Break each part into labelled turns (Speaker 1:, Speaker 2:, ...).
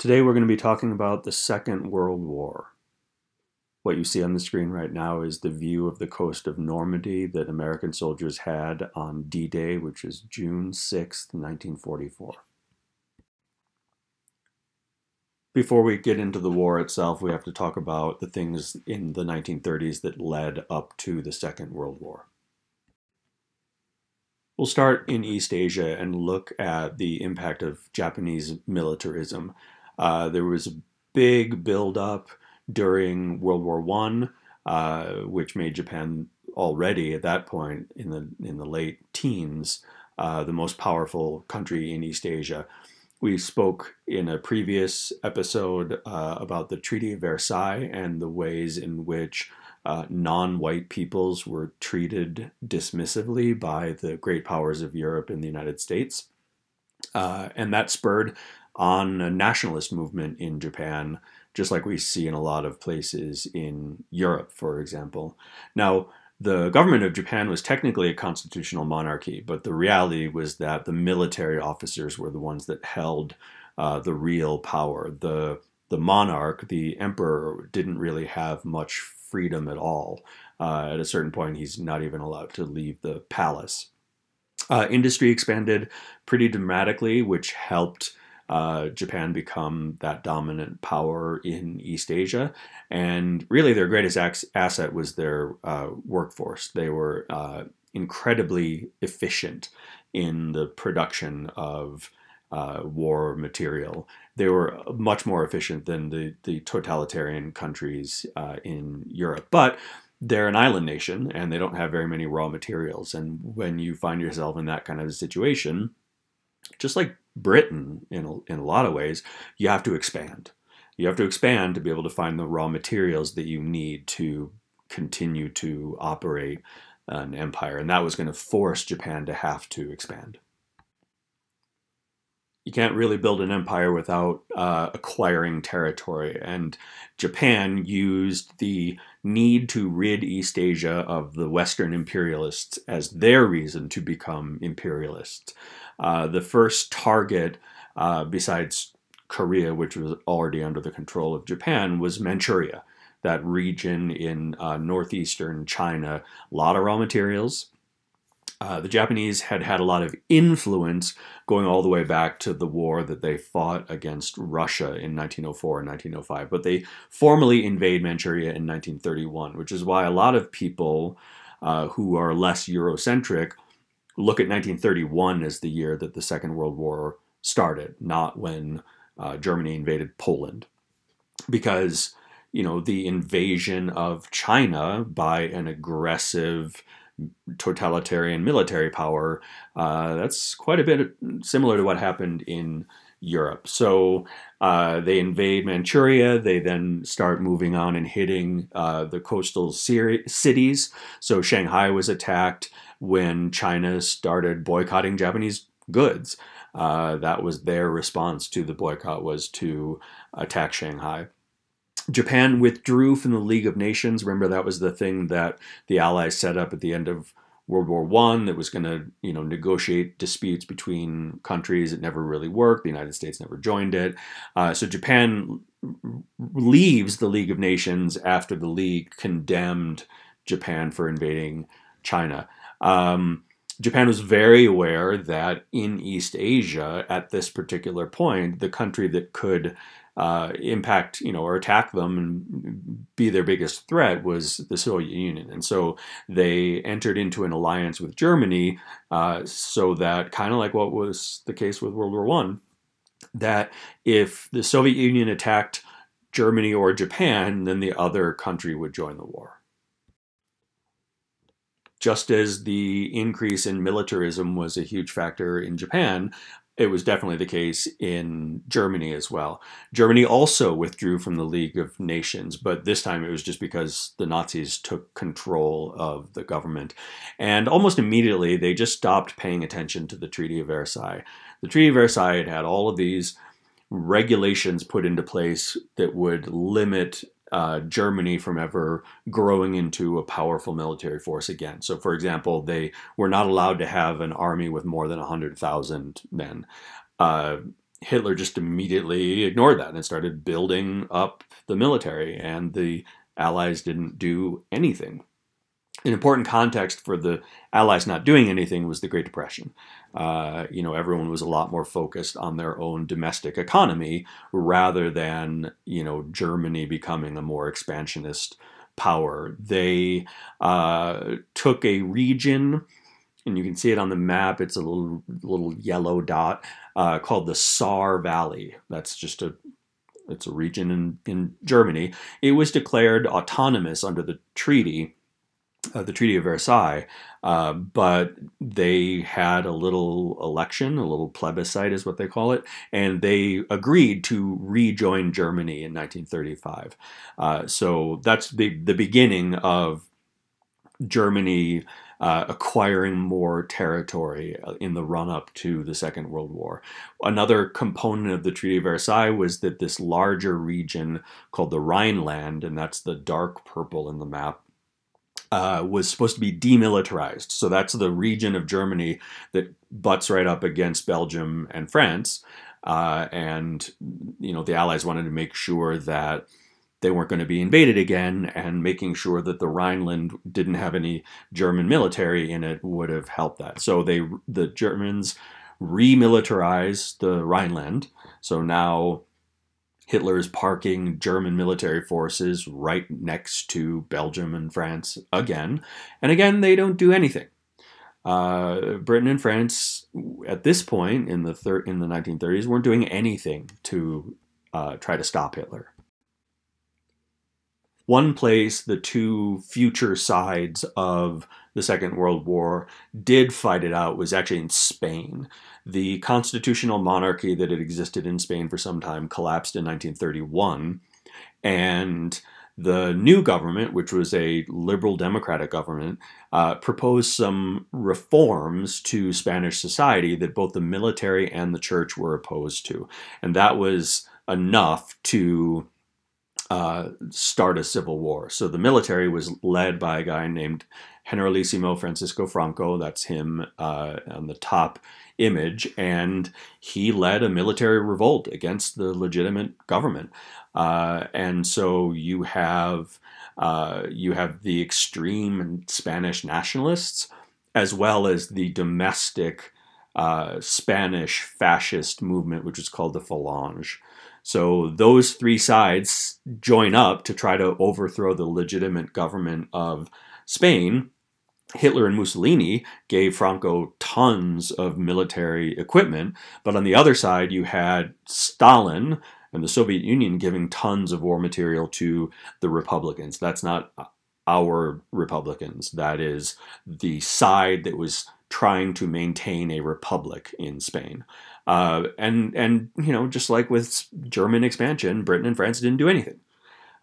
Speaker 1: Today we're going to be talking about the Second World War. What you see on the screen right now is the view of the coast of Normandy that American soldiers had on D-Day, which is June 6th, 1944. Before we get into the war itself, we have to talk about the things in the 1930s that led up to the Second World War. We'll start in East Asia and look at the impact of Japanese militarism. There was a big buildup during World War I, which made Japan already at that point in the late teens the most powerful country in East Asia. We spoke in a previous episode about the Treaty of Versailles and the ways in which non-white peoples were treated dismissively by the great powers of Europe and the United States. And that spurred on a nationalist movement in Japan, just like we see in a lot of places in Europe, for example. Now, the government of Japan was technically a constitutional monarchy, but the reality was that the military officers were the ones that held the real power. The monarch, the emperor, didn't really have much freedom at all. At a certain point, he's not even allowed to leave the palace. Industry expanded pretty dramatically, which helped Japan become that dominant power in East Asia. And really their greatest asset was their workforce. They were incredibly efficient in the production of war material. They were much more efficient than the totalitarian countries in Europe. But they're an island nation and they don't have very many raw materials. And when you find yourself in that kind of a situation, just like Britain in a lot of ways, you have to expand. You have to expand to be able to find the raw materials that you need to continue to operate an empire. And that was going to force Japan to have to expand. You can't really build an empire without acquiring territory. And Japan used the need to rid East Asia of the Western imperialists as their reason to become imperialists. The first target, besides Korea, which was already under the control of Japan, was Manchuria, that region in northeastern China. A lot of raw materials. The Japanese had had a lot of influence going all the way back to the war that they fought against Russia in 1904 and 1905. But they formally invade Manchuria in 1931, which is why a lot of people who are less Eurocentric look at 1931 as the year that the Second World War started, not when Germany invaded Poland. Because, you know, the invasion of China by an aggressive totalitarian military power, that's quite a bit similar to what happened in Europe. So they invade Manchuria. They then start moving on and hitting the coastal cities. So Shanghai was attacked when China started boycotting Japanese goods. That was their response to the boycott, was to attack Shanghai. Japan withdrew from the League of Nations. Remember, that was the thing that the Allies set up at the end of World War I that was going to, negotiate disputes between countries. It never really worked. The United States never joined it. So Japan leaves the League of Nations after the League condemned Japan for invading China. Japan was very aware that in East Asia, at this particular point, the country that could impact, or attack them and be their biggest threat was the Soviet Union. And so they entered into an alliance with Germany so that, kind of like what was the case with World War I, that if the Soviet Union attacked Germany or Japan, then the other country would join the war. Just as the increase in militarism was a huge factor in Japan, it was definitely the case in Germany as well. Germany also withdrew from the League of Nations, but this time it was just because the Nazis took control of the government. And almost immediately, they just stopped paying attention to the Treaty of Versailles. The Treaty of Versailles had all of these regulations put into place that would limit Germany from ever growing into a powerful military force again. So, for example, they were not allowed to have an army with more than 100,000 men. Hitler just immediately ignored that and started building up the military, and the Allies didn't do anything. An important context for the Allies not doing anything was the Great Depression. Everyone was a lot more focused on their own domestic economy rather than, Germany becoming a more expansionist power. They took a region, and you can see it on the map. It's a little yellow dot called the Saar Valley. It's a region in Germany. It was declared autonomous under the Treaty of Versailles, but they had a little election, a little plebiscite is what they call it, and they agreed to rejoin Germany in 1935. So that's the beginning of Germany acquiring more territory in the run-up to the Second World War. Another component of the Treaty of Versailles was that this larger region called the Rhineland, and that's the dark purple in the map, was supposed to be demilitarized. So that's the region of Germany that butts right up against Belgium and France. The Allies wanted to make sure that they weren't going to be invaded again, and making sure that the Rhineland didn't have any German military in it would have helped that. So the Germans remilitarized the Rhineland. So now Hitler is parking German military forces right next to Belgium and France again. And again, they don't do anything. Britain and France, at this point in the 1930s, weren't doing anything to try to stop Hitler. One place the two future sides of the Second World War did fight it out was actually in Spain. The constitutional monarchy that had existed in Spain for some time collapsed in 1931, and the new government, which was a liberal democratic government, proposed some reforms to Spanish society that both the military and the church were opposed to. And that was enough to start a civil war. So the military was led by a guy named Generalissimo Francisco Franco. That's him on the top image, and he led a military revolt against the legitimate government. And so you have the extreme Spanish nationalists, as well as the domestic Spanish fascist movement, which is called the Falange. So those three sides join up to try to overthrow the legitimate government of Spain. Hitler and Mussolini gave Franco tons of military equipment, but on the other side you had Stalin and the Soviet Union giving tons of war material to the Republicans. That's not our Republicans. That is the side that was trying to maintain a republic in Spain. Just like with German expansion, Britain and France didn't do anything.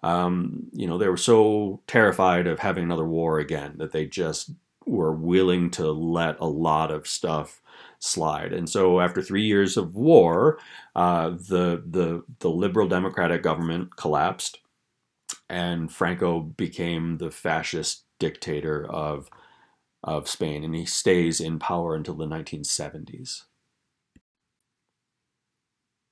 Speaker 1: They were so terrified of having another war again that they just were willing to let a lot of stuff slide. And so after 3 years of war, the liberal democratic government collapsed, and Franco became the fascist dictator of Spain, and he stays in power until the 1970s.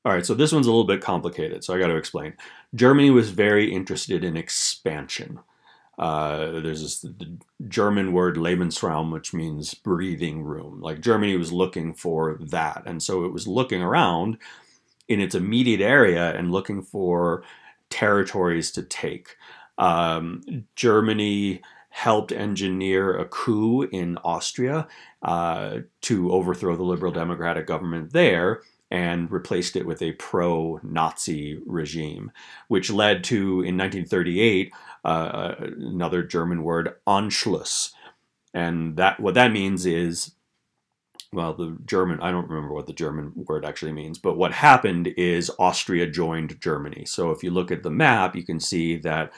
Speaker 1: All right, so this one's a little bit complicated, so I got to explain. Germany was very interested in expansion. There's the German word Lebensraum, which means breathing room. Like Germany was looking for that, and so it was looking around in its immediate area and looking for territories to take. Germany helped engineer a coup in Austria to overthrow the liberal democratic government there, and replaced it with a pro-Nazi regime, which led to, in 1938, another German word, Anschluss. And what that means is, well, I don't remember what the German word actually means, but what happened is Austria joined Germany. So if you look at the map, you can see that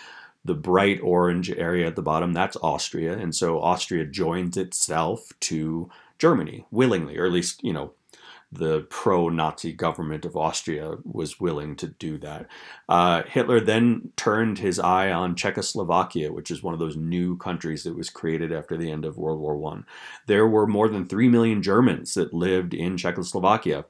Speaker 1: the bright orange area at the bottom, that's Austria. And so Austria joins itself to Germany willingly, or at least, the pro-Nazi government of Austria was willing to do that. Hitler then turned his eye on Czechoslovakia, which is one of those new countries that was created after the end of World War I. There were more than 3 million Germans that lived in Czechoslovakia.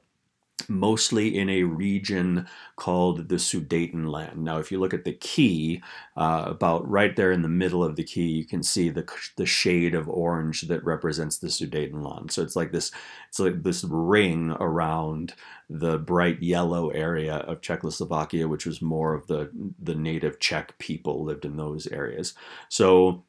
Speaker 1: mostly in a region called the Sudetenland. Now, if you look at the key, about right there in the middle of the key, you can see the shade of orange that represents the Sudetenland. So it's like this ring around the bright yellow area of Czechoslovakia, which was more of the native Czech people lived in those areas. So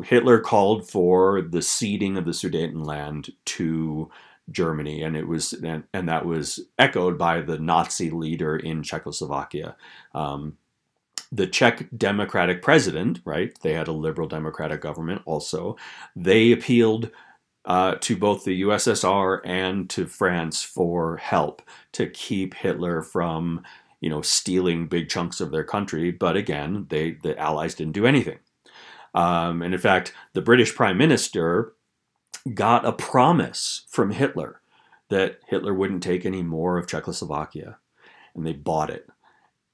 Speaker 1: Hitler called for the ceding of the Sudetenland to Germany, and that was echoed by the Nazi leader in Czechoslovakia. The Czech Democratic president, right? They had a liberal democratic government also. They appealed to both the USSR and to France for help to keep Hitler from, stealing big chunks of their country. But again, the Allies didn't do anything. And in fact, the British Prime Minister got a promise from Hitler that Hitler wouldn't take any more of Czechoslovakia, and they bought it.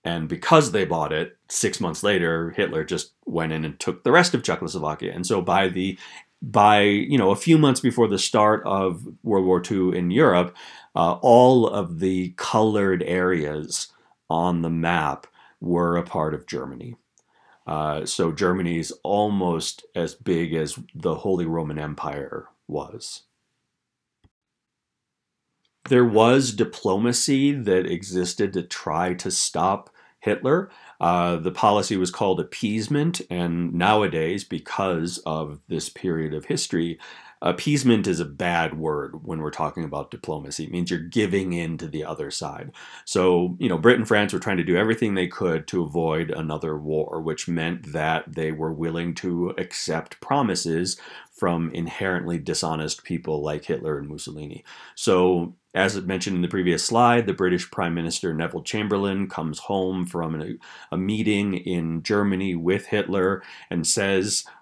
Speaker 1: And because they bought it, 6 months later, Hitler just went in and took the rest of Czechoslovakia. And so by a few months before the start of World War II in Europe, all of the colored areas on the map were a part of Germany. So Germany's almost as big as the Holy Roman Empire was. There was diplomacy that existed to try to stop Hitler. The policy was called appeasement, and nowadays, because of this period of history, appeasement is a bad word when we're talking about diplomacy. It means you're giving in to the other side. So, Britain and France were trying to do everything they could to avoid another war, which meant that they were willing to accept promises from inherently dishonest people like Hitler and Mussolini. So, as mentioned in the previous slide, the British Prime Minister Neville Chamberlain comes home from a meeting in Germany with Hitler and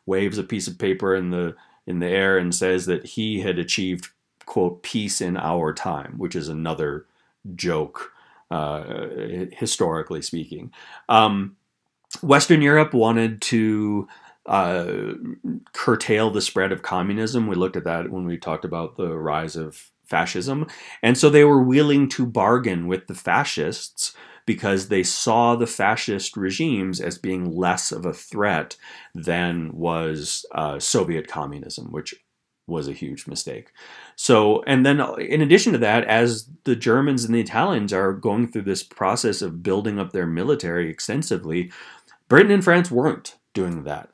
Speaker 1: waves a piece of paper in the air and says that he had achieved, quote, peace in our time, which is another joke, historically speaking. Western Europe wanted to curtail the spread of communism. We looked at that when we talked about the rise of fascism. And so they were willing to bargain with the fascists because they saw the fascist regimes as being less of a threat than was Soviet communism, which was a huge mistake. So, and then in addition to that, as the Germans and the Italians are going through this process of building up their military extensively, Britain and France weren't doing that.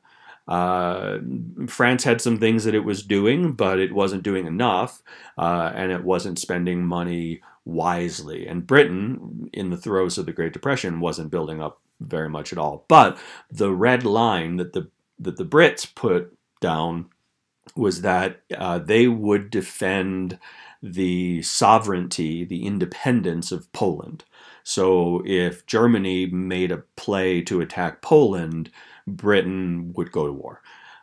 Speaker 1: France had some things that it was doing, but it wasn't doing enough, and it wasn't spending money wisely. And Britain, in the throes of the Great Depression, wasn't building up very much at all. But the red line that the Brits put down was that they would defend the sovereignty, the independence of Poland. So if Germany made a play to attack Poland, Britain would go to war.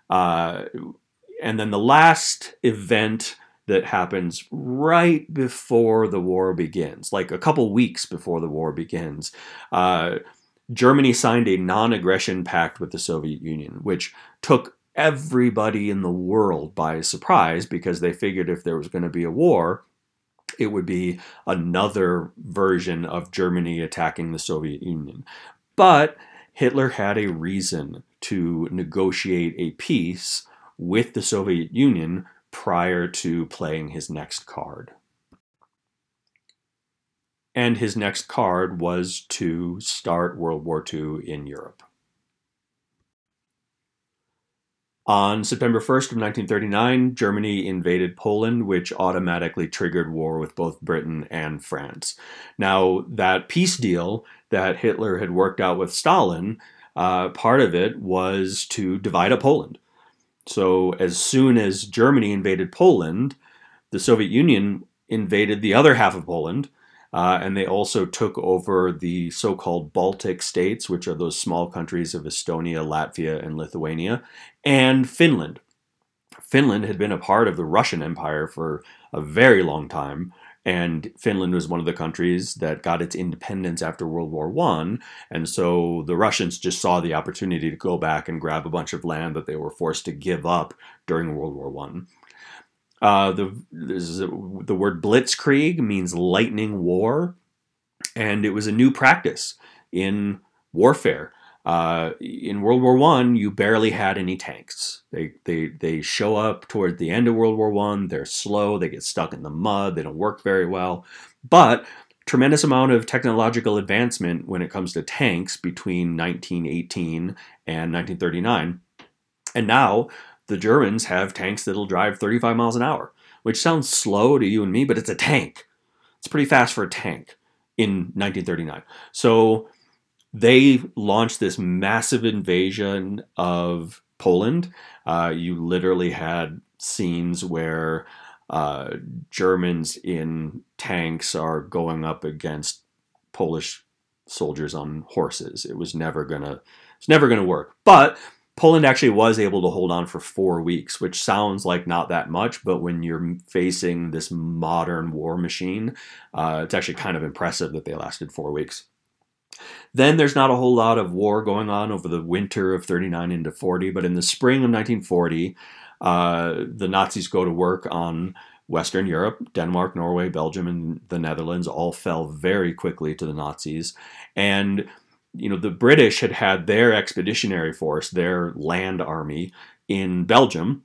Speaker 1: And then the last event that happens right before the war begins, like a couple weeks before the war begins, Germany signed a non-aggression pact with the Soviet Union, which took everybody in the world by surprise because they figured if there was going to be a war, it would be another version of Germany attacking the Soviet Union. But Hitler had a reason to negotiate a peace with the Soviet Union prior to playing his next card. And his next card was to start World War II in Europe. On September 1st of 1939, Germany invaded Poland, which automatically triggered war with both Britain and France. Now, that peace deal that Hitler had worked out with Stalin, part of it was to divide up Poland. So as soon as Germany invaded Poland, the Soviet Union invaded the other half of Poland, and they also took over the so-called Baltic states, which are those small countries of Estonia, Latvia, and Lithuania, and Finland. Finland had been a part of the Russian Empire for a very long time, and Finland was one of the countries that got its independence after World War I, and so the Russians just saw the opportunity to go back and grab a bunch of land that they were forced to give up during World War I. The word blitzkrieg means lightning war, and it was a new practice in warfare. In World War I, you barely had any tanks. They show up toward the end of World War I. They're slow. They get stuck in the mud. They don't work very well. But tremendous amount of technological advancement when it comes to tanks between 1918 and 1939. And now the Germans have tanks that'll drive 35 miles an hour, which sounds slow to you and me, but it's a tank. It's pretty fast for a tank in 1939. So they launched this massive invasion of Poland. You literally had scenes where Germans in tanks are going up against Polish soldiers on horses. It's never gonna work. But Poland actually was able to hold on for 4 weeks, which sounds like not that much, but when you're facing this modern war machine, it's actually kind of impressive that they lasted 4 weeks. Then there's not a whole lot of war going on over the winter of 39 into 40, but in the spring of 1940, the Nazis go to work on Western Europe. Denmark, Norway, Belgium, and the Netherlands all fell very quickly to the Nazis. And the British had their expeditionary force, their land army, in Belgium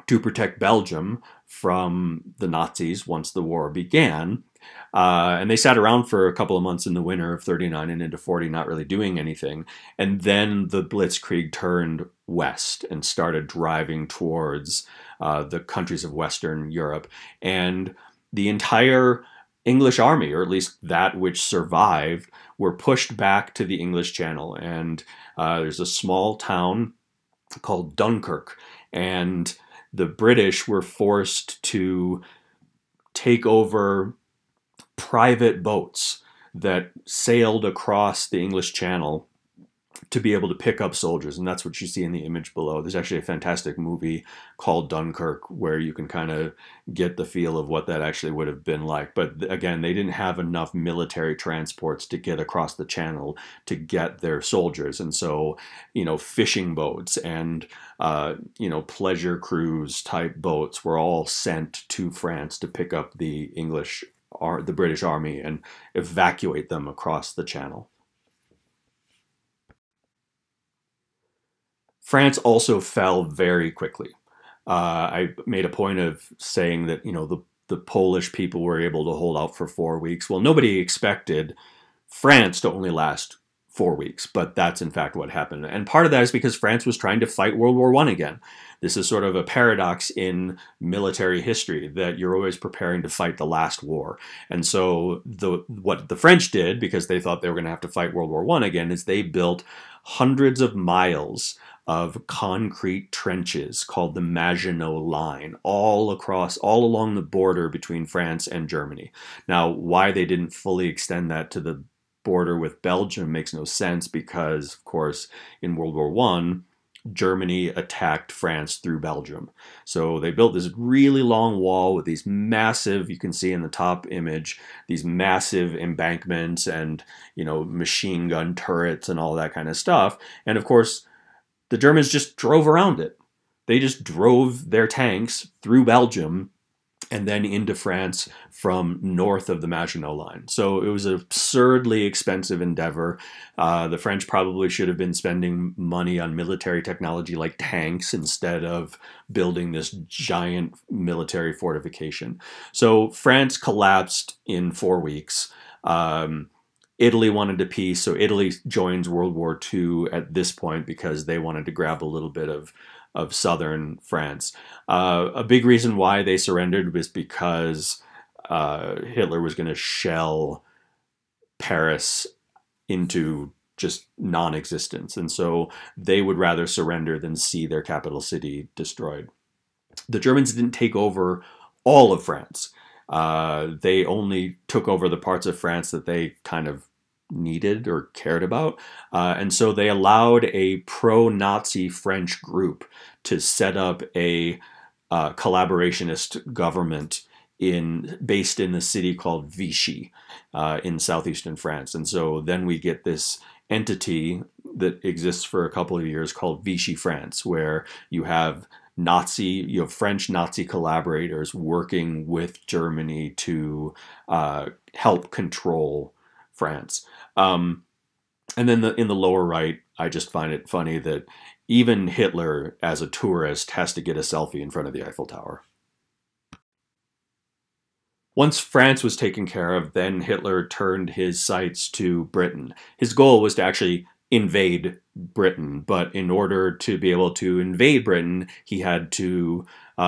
Speaker 1: to protect Belgium from the Nazis once the war began. And they sat around for a couple of months in the winter of 39 and into 40, not really doing anything. And then the Blitzkrieg turned west and started driving towards the countries of Western Europe. And the entire English army, or at least that which survived, were pushed back to the English Channel. And there's a small town called Dunkirk. And the British were forced to take over private boats that sailed across the English Channel to be able to pick up soldiers. And that's what you see in the image below. There's actually a fantastic movie called Dunkirk where you can kind of get the feel of what that actually would have been like. But again, they didn't have enough military transports to get across the channel to get their soldiers. And so, fishing boats and, pleasure cruise type boats were all sent to France to pick up the British army and evacuate them across the channel. France also fell very quickly. I made a point of saying that, the Polish people were able to hold out for 4 weeks. Well, nobody expected France to only last 4 weeks, but that's in fact what happened. And part of that is because France was trying to fight World War I again. This is sort of a paradox in military history, that you're always preparing to fight the last war. And so what the French did, because they thought they were going to have to fight World War I again, is they built hundreds of miles of concrete trenches called the Maginot Line all along the border between France and Germany. Now, why they didn't fully extend that to the border with Belgium makes no sense, because, of course, in World War I, Germany attacked France through Belgium. So they built this really long wall with these massive, you can see in the top image, these massive embankments and, machine gun turrets and all that kind of stuff. And of course, the Germans just drove around it. They just drove their tanks through Belgium and then into France from north of the Maginot Line. So it was an absurdly expensive endeavor. The French probably should have been spending money on military technology like tanks instead of building this giant military fortification. So France collapsed in 4 weeks. Italy wanted a peace, so Italy joins World War II at this point because they wanted to grab a little bit of southern France. A big reason why they surrendered was because Hitler was going to shell Paris into just non-existence, and so they would rather surrender than see their capital city destroyed. The Germans didn't take over all of France. They only took over the parts of France that they kind of needed or cared about. And so they allowed a pro-Nazi French group to set up a collaborationist government based in the city called Vichy in southeastern France. And so then we get this entity that exists for a couple of years called Vichy France, where you have French Nazi collaborators working with Germany to help control France. And then in the lower right, I just find it funny that even Hitler, as a tourist, has to get a selfie in front of the Eiffel Tower. Once France was taken care of, then Hitler turned his sights to Britain. His goal was to actually invade Britain, but in order to be able to invade Britain, he had to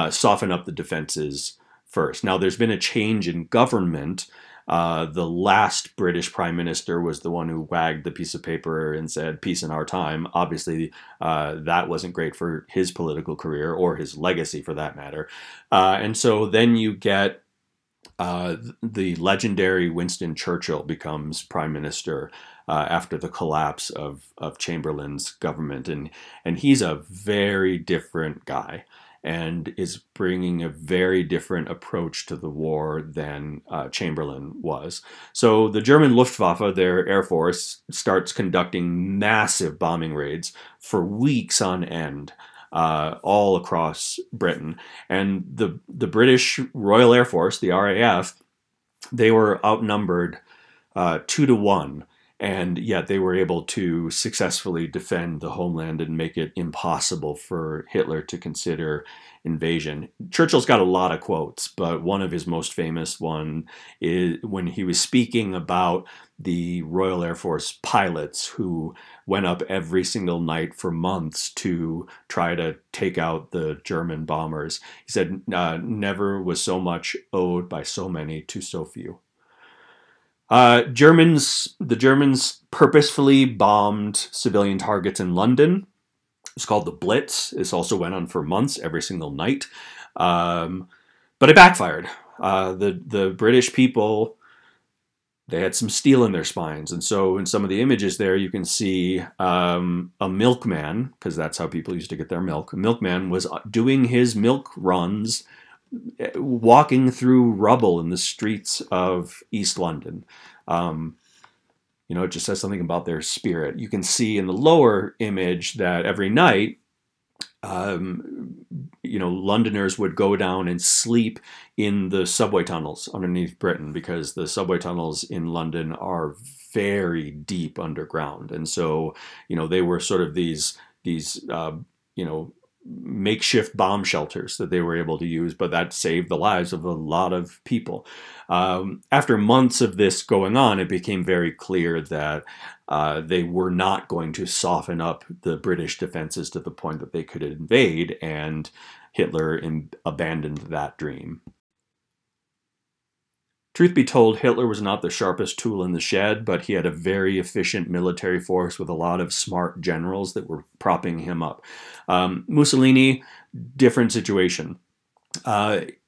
Speaker 1: soften up the defenses first. Now, there's been a change in government. The last British prime minister was the one who wagged the piece of paper and said, "Peace in our time." Obviously, that wasn't great for his political career or his legacy for that matter. And so then you get the legendary Winston Churchill becomes prime minister after the collapse of Chamberlain's government. And he's a very different guy and is bringing a very different approach to the war than Chamberlain was. So the German Luftwaffe, their air force, starts conducting massive bombing raids for weeks on end. All across Britain. And the British Royal Air Force, the RAF, they were outnumbered 2-1, and yet they were able to successfully defend the homeland and make it impossible for Hitler to consider invasion. Churchill's got a lot of quotes, but one of his most famous one is when he was speaking about the Royal Air Force pilots who went up every single night for months to try to take out the German bombers. He said, never was so much owed by so many to so few. The Germans purposefully bombed civilian targets in London. It's called the Blitz. This also went on for months, every single night. But it backfired. The British people, they had some steel in their spines. And so in some of the images there, you can see a milkman, because that's how people used to get their milk. A milkman was doing his milk runs, walking through rubble in the streets of East London. It just says something about their spirit. You can see in the lower image that every night, Londoners would go down and sleep in the subway tunnels underneath Britain, because the subway tunnels in London are very deep underground. And so, they were sort of these makeshift bomb shelters that they were able to use, but that saved the lives of a lot of people. After months of this going on, it became very clear that they were not going to soften up the British defenses to the point that they could invade, and Hitler abandoned that dream. Truth be told, Hitler was not the sharpest tool in the shed, but he had a very efficient military force with a lot of smart generals that were propping him up. Mussolini, different situation.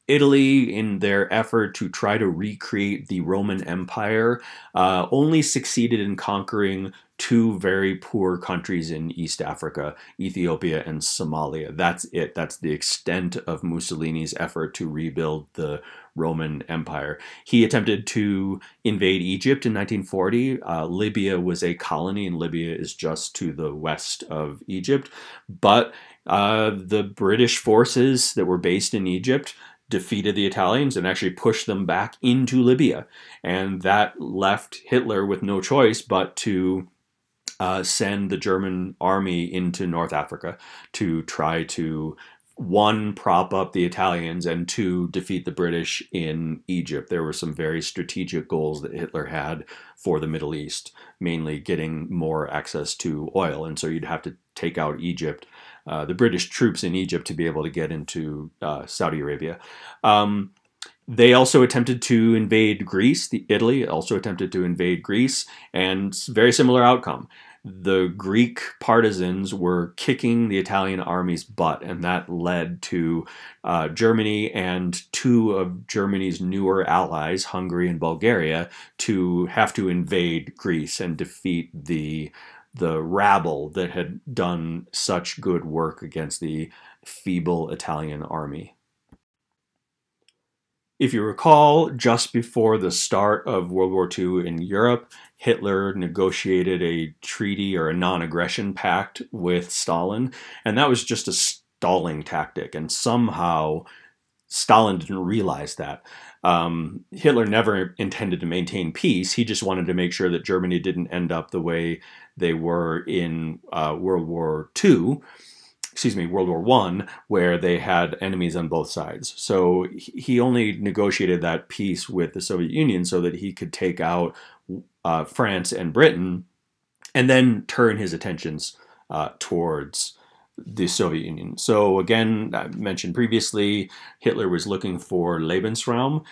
Speaker 1: Italy, in their effort to try to recreate the Roman Empire, only succeeded in conquering two very poor countries in East Africa, Ethiopia and Somalia. That's it. That's the extent of Mussolini's effort to rebuild the Roman Empire. He attempted to invade Egypt in 1940. Libya was a colony, and Libya is just to the west of Egypt. But the British forces that were based in Egypt defeated the Italians and actually pushed them back into Libya. And that left Hitler with no choice but to send the German army into North Africa to try to, one, prop up the Italians, and two, defeat the British in Egypt. There were some very strategic goals that Hitler had for the Middle East, mainly getting more access to oil. And so you'd have to take out Egypt, the British troops in Egypt, to be able to get into Saudi Arabia. They also attempted to invade Greece. Italy also attempted to invade Greece, and very similar outcome. The Greek partisans were kicking the Italian army's butt, and that led to Germany and two of Germany's newer allies, Hungary and Bulgaria, to have to invade Greece and defeat the rabble that had done such good work against the feeble Italian army. If you recall, just before the start of World War II in Europe, Hitler negotiated a treaty or a non-aggression pact with Stalin, and that was just stalling tactic, and somehow Stalin didn't realize that. Hitler never intended to maintain peace. He just wanted to make sure that Germany didn't end up the way they were in World War I, where they had enemies on both sides. So he only negotiated that peace with the Soviet Union so that he could take out France and Britain, and then turn his attentions towards the Soviet Union. So again, I mentioned previously, Hitler was looking for Lebensraum,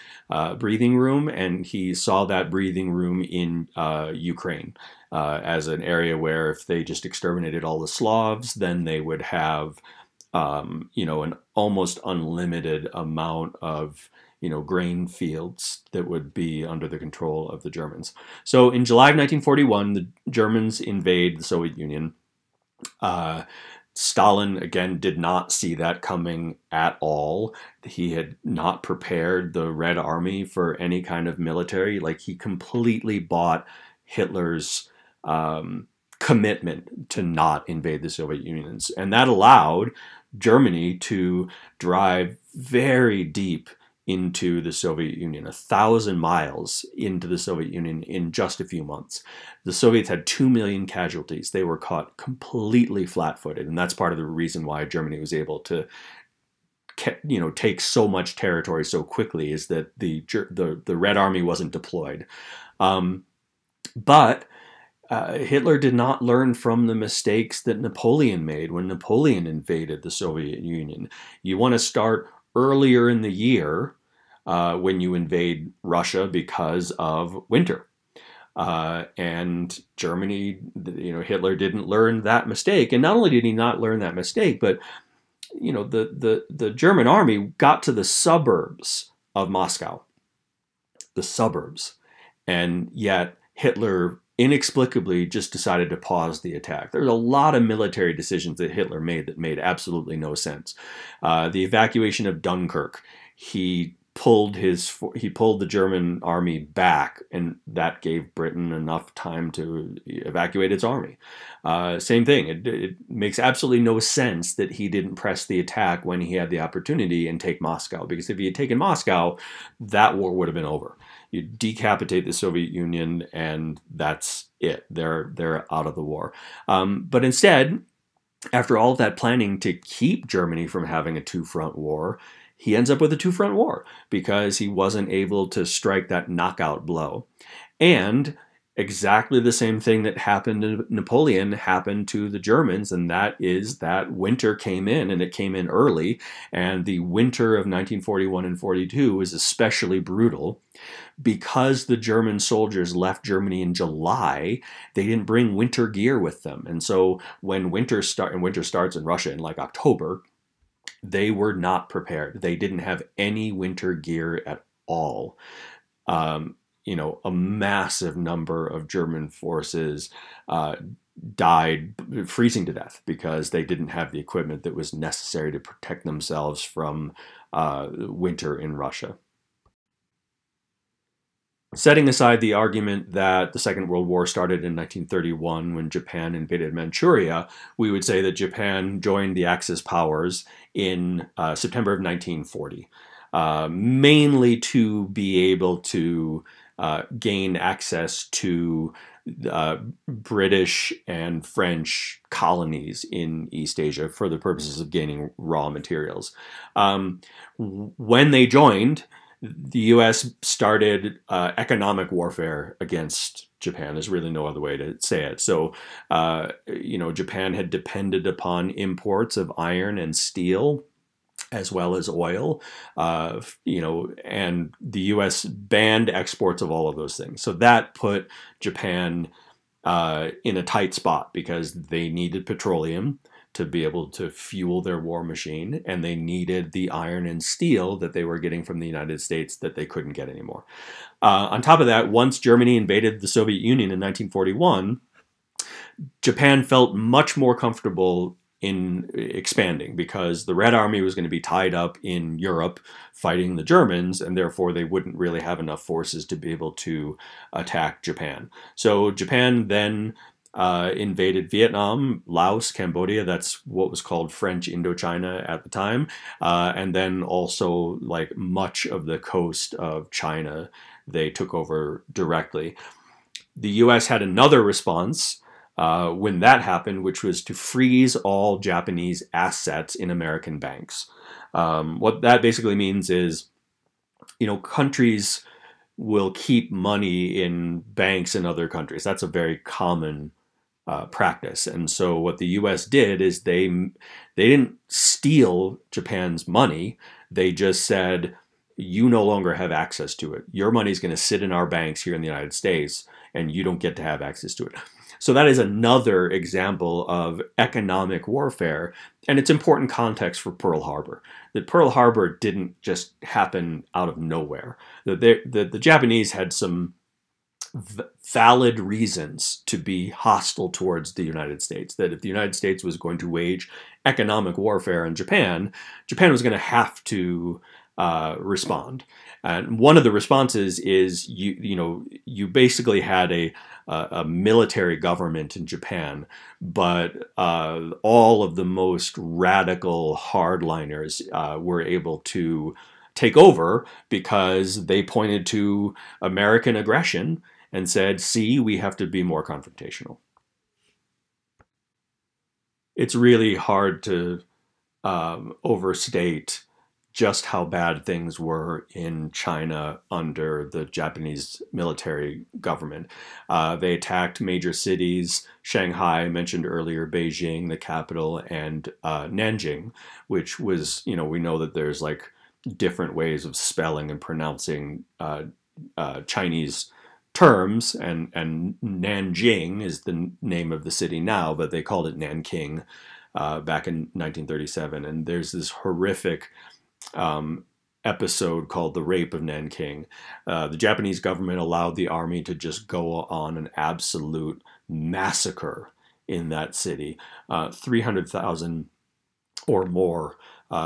Speaker 1: breathing room, and he saw that breathing room in Ukraine as an area where if they just exterminated all the Slavs, then they would have, an almost unlimited amount of grain fields that would be under the control of the Germans. So in July of 1941, the Germans invade the Soviet Union. Stalin, again, did not see that coming at all. He had not prepared the Red Army for any kind of military. Like, he completely bought Hitler's commitment to not invade the Soviet Union. And that allowed Germany to drive very deep into the Soviet Union, 1,000 miles into the Soviet Union in just a few months. The Soviets had 2 million casualties. They were caught completely flat-footed, and that's part of the reason why Germany was able to, take so much territory so quickly, is that the Red Army wasn't deployed. But Hitler did not learn from the mistakes that Napoleon made when Napoleon invaded the Soviet Union. You want to start earlier in the year when you invade Russia because of winter. And Germany, Hitler didn't learn that mistake. And not only did he not learn that mistake, but the German army got to the suburbs of Moscow. The suburbs. And yet Hitler inexplicably just decided to pause the attack. There's a lot of military decisions that Hitler made that made absolutely no sense. The evacuation of Dunkirk, he pulled the German army back, and that gave Britain enough time to evacuate its army. Same thing. It makes absolutely no sense that he didn't press the attack when he had the opportunity and take Moscow, because if he had taken Moscow, that war would have been over. You decapitate the Soviet Union, and that's it. They're out of the war. But instead, after all of that planning to keep Germany from having a two-front war, he ends up with a two-front war because he wasn't able to strike that knockout blow. And exactly the same thing that happened to Napoleon happened to the Germans, and that is that winter came in, and it came in early. And the winter of 1941 and 42 was especially brutal. Because the German soldiers left Germany in July, they didn't bring winter gear with them. And so when winter starts in Russia in like October, they were not prepared. They didn't have any winter gear at all. A massive number of German forces died freezing to death because they didn't have the equipment that was necessary to protect themselves from winter in Russia. Setting aside the argument that the Second World War started in 1931 when Japan invaded Manchuria, we would say that Japan joined the Axis powers in September of 1940, mainly to be able to gain access to British and French colonies in East Asia for the purposes of gaining raw materials. When they joined, the U.S. started economic warfare against Japan. There's really no other way to say it. So, Japan had depended upon imports of iron and steel, as well as oil, and the U.S. banned exports of all of those things. So that put Japan in a tight spot because they needed petroleum to be able to fuel their war machine, and they needed the iron and steel that they were getting from the United States that they couldn't get anymore. On top of that, once Germany invaded the Soviet Union in 1941, Japan felt much more comfortable in expanding because the Red Army was going to be tied up in Europe fighting the Germans, and therefore they wouldn't really have enough forces to be able to attack Japan. So Japan then invaded Vietnam, Laos, Cambodia. That's what was called French Indochina at the time. And then also like much of the coast of China, they took over directly. The US had another response when that happened, which was to freeze all Japanese assets in American banks. What that basically means is, countries will keep money in banks in other countries. That's a very common practice. And so what the U.S. did is they didn't steal Japan's money. They just said, you no longer have access to it. Your money is going to sit in our banks here in the United States, and you don't get to have access to it. So that is another example of economic warfare, and it's important context for Pearl Harbor. That Pearl Harbor didn't just happen out of nowhere. That the Japanese had some valid reasons to be hostile towards the United States. That if the United States was going to wage economic warfare on Japan, Japan was going to have to respond. And one of the responses is you basically had a military government in Japan, but all of the most radical hardliners were able to take over because they pointed to American aggression and said, see, we have to be more confrontational. It's really hard to overstate just how bad things were in China under the Japanese military government. They attacked major cities, Shanghai, I mentioned earlier, Beijing, the capital, and Nanjing, which was, we know that there's like different ways of spelling and pronouncing Chinese terms, and Nanjing is the name of the city now, but they called it Nanking back in 1937. And there's this horrific episode called the Rape of Nan King. The Japanese government allowed the army to just go on an absolute massacre in that city. 300,000 or more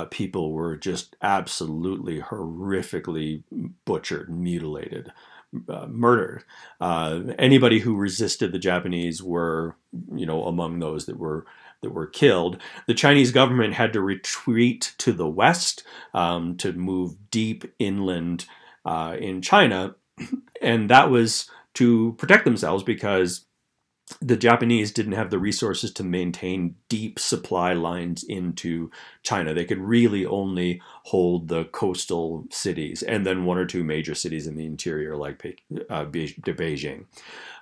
Speaker 1: people were just absolutely horrifically butchered, mutilated, murdered. Anybody who resisted the Japanese were, among those that were killed. The Chinese government had to retreat to the west to move deep inland in China, and that was to protect themselves because the Japanese didn't have the resources to maintain deep supply lines into China. They could really only hold the coastal cities and then one or two major cities in the interior like Beijing.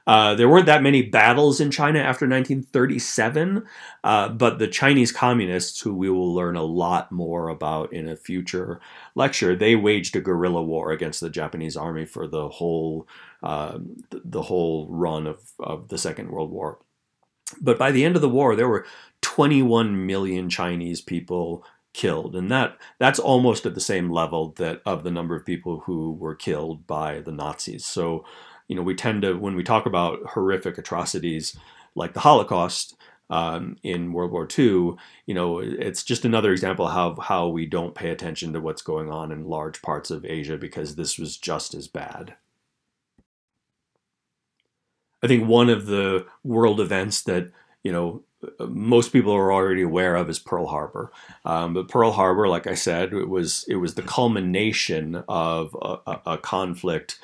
Speaker 1: There weren't that many battles in China after 1937, but the Chinese communists, who we will learn a lot more about in a future lecture, they waged a guerrilla war against the Japanese army for the whole run of the Second World War. But by the end of the war, there were 21 million Chinese people killed, and that's almost at the same level of the number of people who were killed by the Nazis. So, we tend to, when we talk about horrific atrocities like the Holocaust in World War II, it's just another example of how we don't pay attention to what's going on in large parts of Asia because this was just as bad. I think one of the world events that, most people are already aware of is Pearl Harbor. But Pearl Harbor, like I said, it was the culmination of a conflict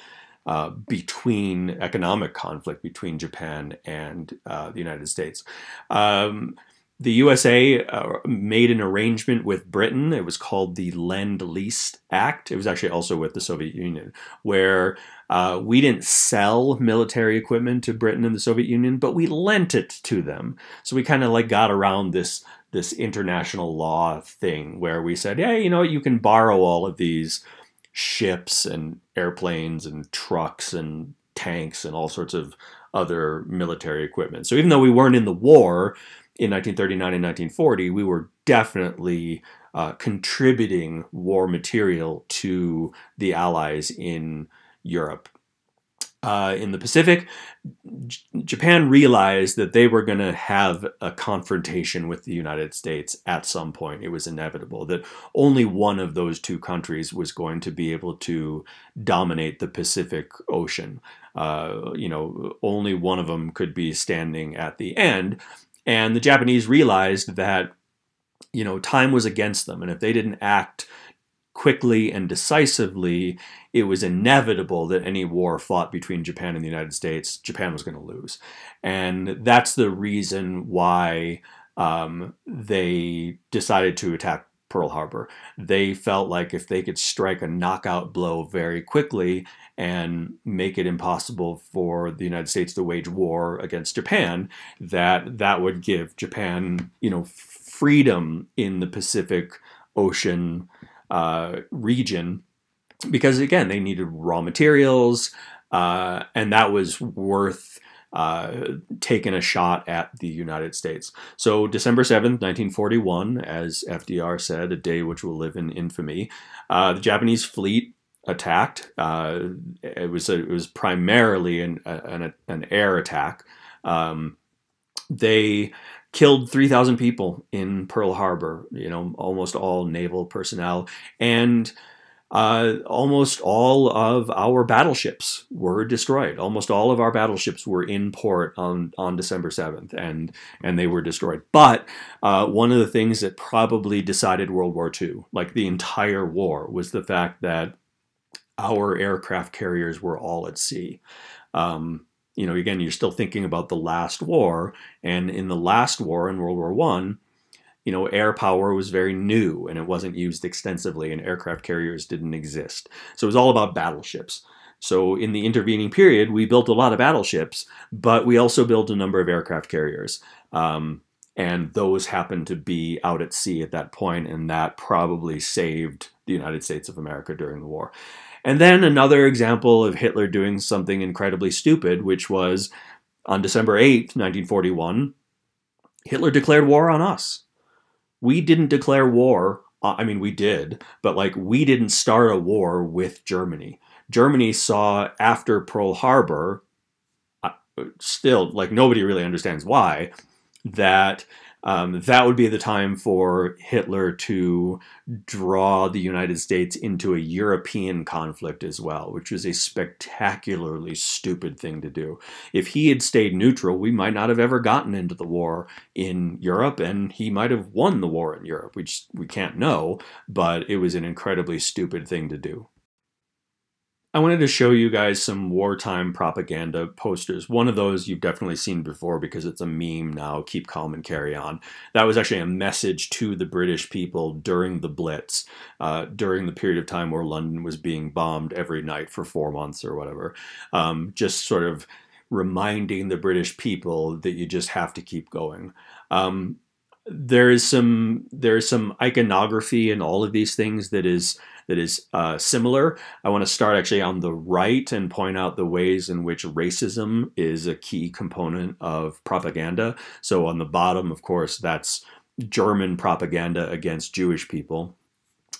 Speaker 1: economic conflict between Japan and the United States. The USA made an arrangement with Britain. It was called the Lend Leased Act. It was actually also with the Soviet Union, where we didn't sell military equipment to Britain and the Soviet Union, but we lent it to them. So we kind of like got around this international law thing where we said, yeah, you can borrow all of these ships and airplanes and trucks and tanks and all sorts of other military equipment. So even though we weren't in the war in 1939 and 1940, we were definitely contributing war material to the Allies in Europe. In the Pacific, Japan realized that they were going to have a confrontation with the United States at some point. It was inevitable that only one of those two countries was going to be able to dominate the Pacific Ocean. You know, only one of them could be standing at the end. And the Japanese realized that, you know, time was against them. And if they didn't act quickly and decisively, it was inevitable that any war fought between Japan and the United States, Japan was going to lose. And that's the reason why they decided to attack Pearl Harbor. They felt like if they could strike a knockout blow very quickly and make it impossible for the United States to wage war against Japan, that would give Japan, you know, freedom in the Pacific Ocean region, because again, they needed raw materials, and that was worth taking a shot at the United States. So December 7th, 1941, as FDR said, a day which will live in infamy, the Japanese fleet attacked. It was primarily an air attack. They killed 3,000 people in Pearl Harbor, you know, almost all naval personnel, and almost all of our battleships were destroyed. Almost all of our battleships were in port on December 7th, and they were destroyed. But one of the things that probably decided World War II, like the entire war, was the fact that our aircraft carriers were all at sea. You know, again, you're still thinking about the last war, and in the last war, in World War I, you know, air power was very new and it wasn't used extensively, and aircraft carriers didn't exist. So it was all about battleships. So in the intervening period, we built a lot of battleships, but we also built a number of aircraft carriers. And those happened to be out at sea at that point, and that probably saved the United States of America during the war. And then another example of Hitler doing something incredibly stupid, which was on December 8th, 1941, Hitler declared war on us. We didn't declare war. I mean, we did, but like we didn't start a war with Germany. Germany saw after Pearl Harbor, still, like nobody really understands why, that that would be the time for Hitler to draw the United States into a European conflict as well, which was a spectacularly stupid thing to do. If he had stayed neutral, we might not have ever gotten into the war in Europe, and he might have won the war in Europe. We can't know, but it was an incredibly stupid thing to do. I wanted to show you guys some wartime propaganda posters. One of those you've definitely seen before because it's a meme now, keep calm and carry on. That was actually a message to the British people during the Blitz, during the period of time where London was being bombed every night for 4 months or whatever. Just sort of reminding the British people that you just have to keep going. There is some iconography in all of these things that is similar. I want to start actually on the right and point out the ways in which racism is a key component of propaganda. So on the bottom, of course, that's German propaganda against Jewish people.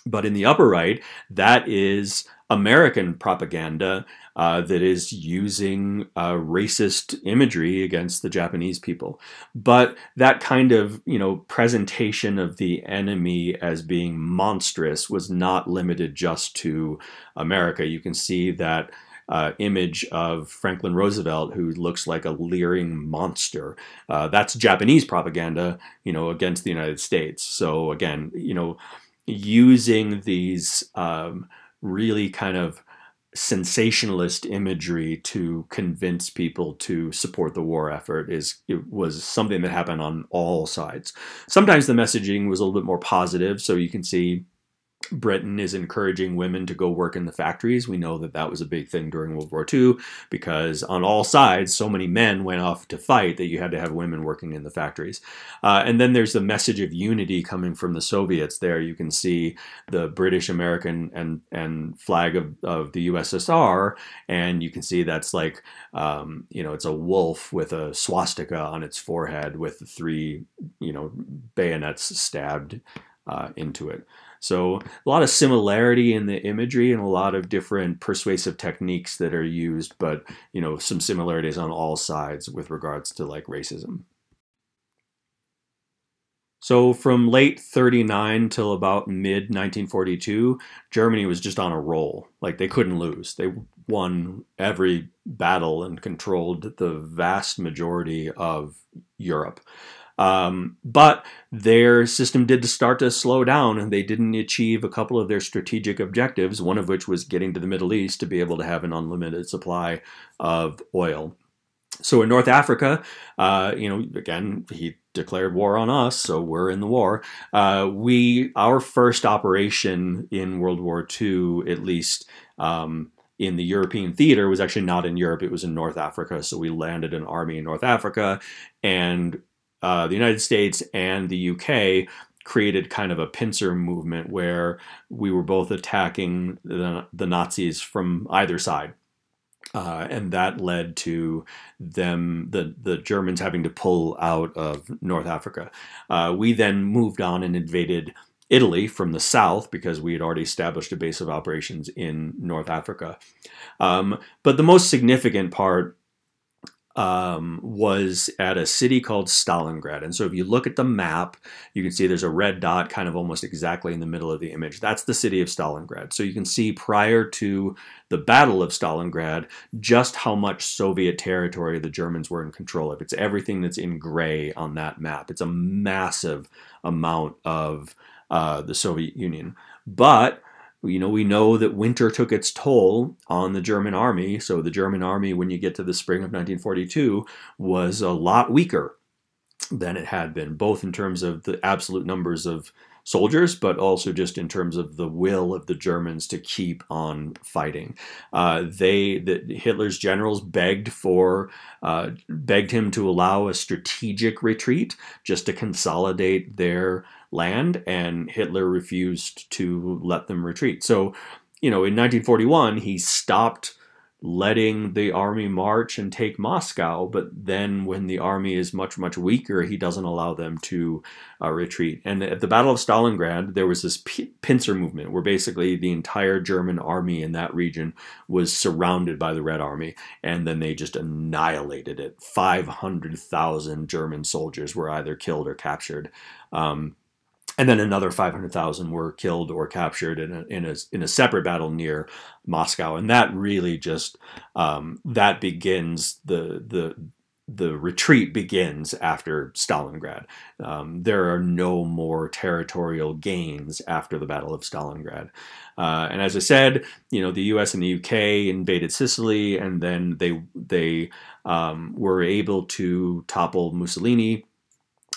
Speaker 1: But in the upper right, that is American propaganda that is using racist imagery against the Japanese people. But that kind of, you know, presentation of the enemy as being monstrous was not limited just to America. You can see that image of Franklin Roosevelt, who looks like a leering monster. That's Japanese propaganda, you know, against the United States. So again, you know, using these really kind of sensationalist imagery to convince people to support the war effort was something that happened on all sides. Sometimes the messaging was a little bit more positive, so you can see Britain is encouraging women to go work in the factories. We know that that was a big thing during World War II because on all sides, so many men went off to fight that you had to have women working in the factories. And then there's the message of unity coming from the Soviets there. You can see the British, American, and flag of the USSR, and you can see that's like, you know, it's a wolf with a swastika on its forehead with the 3, you know, bayonets stabbed into it. So a lot of similarity in the imagery and a lot of different persuasive techniques that are used, but, you know, some similarities on all sides with regards to like racism. So from late 39 till about mid 1942, Germany was just on a roll. Like they couldn't lose. won every battle and controlled the vast majority of Europe. But their system did start to slow down, and they didn't achieve a couple of their strategic objectives, one of which was getting to the Middle East to be able to have an unlimited supply of oil. So in North Africa, again, he declared war on us, so we're in the war. Our first operation in World War II, at least in the European theater, was actually not in Europe. It was in North Africa. So we landed an army in North Africa, and the United States and the UK created kind of a pincer movement where we were both attacking the Nazis from either side. And that led to the Germans having to pull out of North Africa. We then moved on and invaded Italy from the south because we had already established a base of operations in North Africa. But the most significant part was at a city called Stalingrad. And so if you look at the map, you can see there's a red dot kind of almost exactly in the middle of the image. That's the city of Stalingrad. So you can see prior to the Battle of Stalingrad just how much Soviet territory the Germans were in control of. It's everything that's in gray on that map. It's a massive amount of the Soviet Union. But we know that winter took its toll on the German army. So the German army, when you get to the spring of 1942, was a lot weaker than it had been, both in terms of the absolute numbers of soldiers, but also just in terms of the will of the Germans to keep on fighting. Hitler's generals begged him to allow a strategic retreat just to consolidate their land, and Hitler refused to let them retreat. So, in 1941, he stopped letting the army march and take Moscow, but then when the army is much, much weaker, he doesn't allow them to retreat. And at the Battle of Stalingrad, there was this pincer movement where basically the entire German army in that region was surrounded by the Red Army, and then they just annihilated it. 500,000 German soldiers were either killed or captured. And then another 500,000 were killed or captured in a separate battle near Moscow, and that really just that begins the retreat begins after Stalingrad. There are no more territorial gains after the Battle of Stalingrad. And as I said, the U.S. and the U.K. invaded Sicily, and then they were able to topple Mussolini.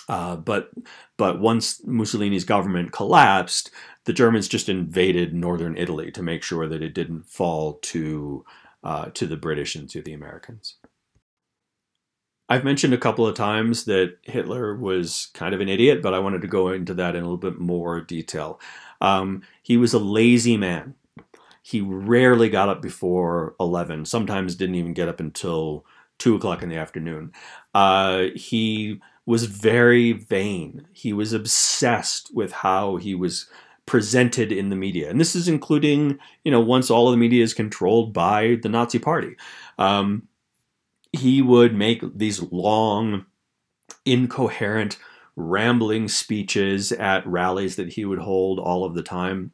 Speaker 1: But once Mussolini's government collapsed, the Germans just invaded northern Italy to make sure that it didn't fall to the British and to the Americans. I've mentioned a couple of times that Hitler was kind of an idiot, but I wanted to go into that in a little bit more detail. He was a lazy man. He rarely got up before 11, sometimes didn't even get up until 2 o'clock in the afternoon. He was very vain. He was obsessed with how he was presented in the media. And this is including, once all of the media is controlled by the Nazi Party. He would make these long, incoherent, rambling speeches at rallies that he would hold all of the time.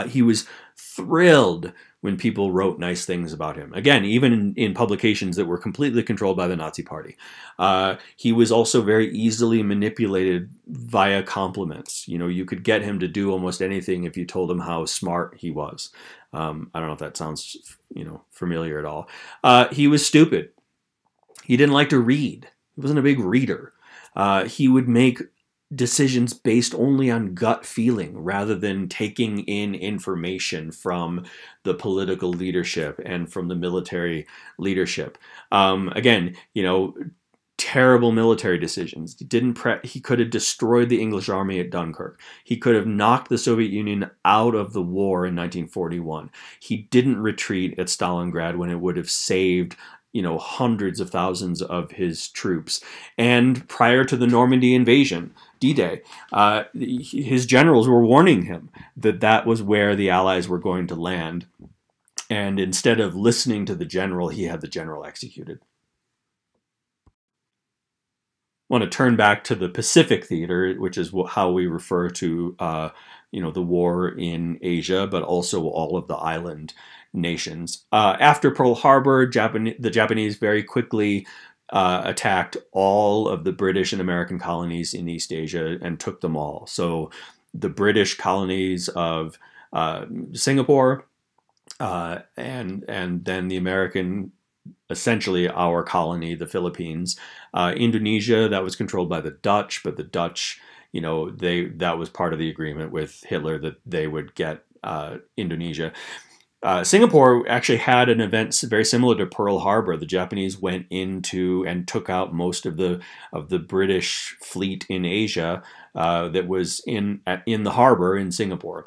Speaker 1: He was thrilled when people wrote nice things about him. Again, even in publications that were completely controlled by the Nazi Party. He was also very easily manipulated via compliments. You could get him to do almost anything if you told him how smart he was. I don't know if that sounds, familiar at all. He was stupid. He didn't like to read. He wasn't a big reader. He would make decisions based only on gut feeling rather than taking in information from the political leadership and from the military leadership. Again, terrible military decisions. He could have destroyed the English army at Dunkirk. He could have knocked the Soviet Union out of the war in 1941. He didn't retreat at Stalingrad when it would have saved hundreds of thousands of his troops. And prior to the Normandy invasion, D-Day, his generals were warning him that that was where the Allies were going to land. And instead of listening to the general, he had the general executed. I want to turn back to the Pacific theater, which is how we refer to the war in Asia, but also all of the island nations. After Pearl Harbor, the Japanese very quickly attacked all of the British and American colonies in East Asia and took them all. So the British colonies of Singapore, and then the American, essentially our colony, the Philippines, Indonesia, that was controlled by the Dutch, but the Dutch, that was part of the agreement with Hitler that they would get Indonesia. Singapore actually had an event very similar to Pearl Harbor. The Japanese went into and took out most of the British fleet in Asia that was in the harbor in Singapore.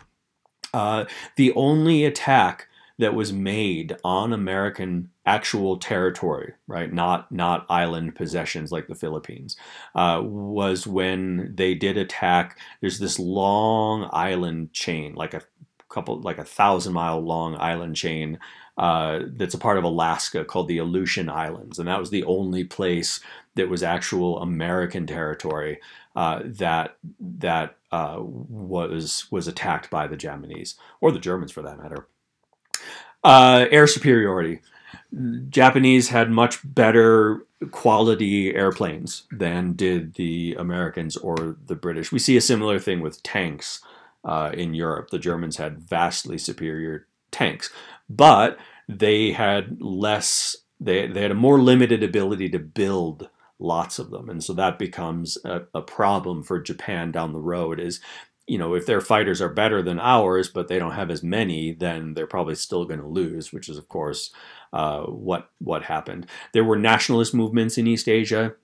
Speaker 1: The only attack that was made on American actual territory, right, not island possessions like the Philippines, was when they did attack. There's this long island chain, like a 1,000-mile long island chain that's a part of Alaska called the Aleutian Islands, and that was the only place that was actual American territory that was attacked by the Japanese, or the Germans for that matter. Air superiority. Japanese had much better quality airplanes than did the Americans or the British. We see a similar thing with tanks in Europe. The Germans had vastly superior tanks, but they had less. They had a more limited ability to build lots of them, and so that becomes a problem for Japan down the road. Is if their fighters are better than ours, but they don't have as many, then they're probably still going to lose, which is, of course, what happened. There were nationalist movements in East Asia.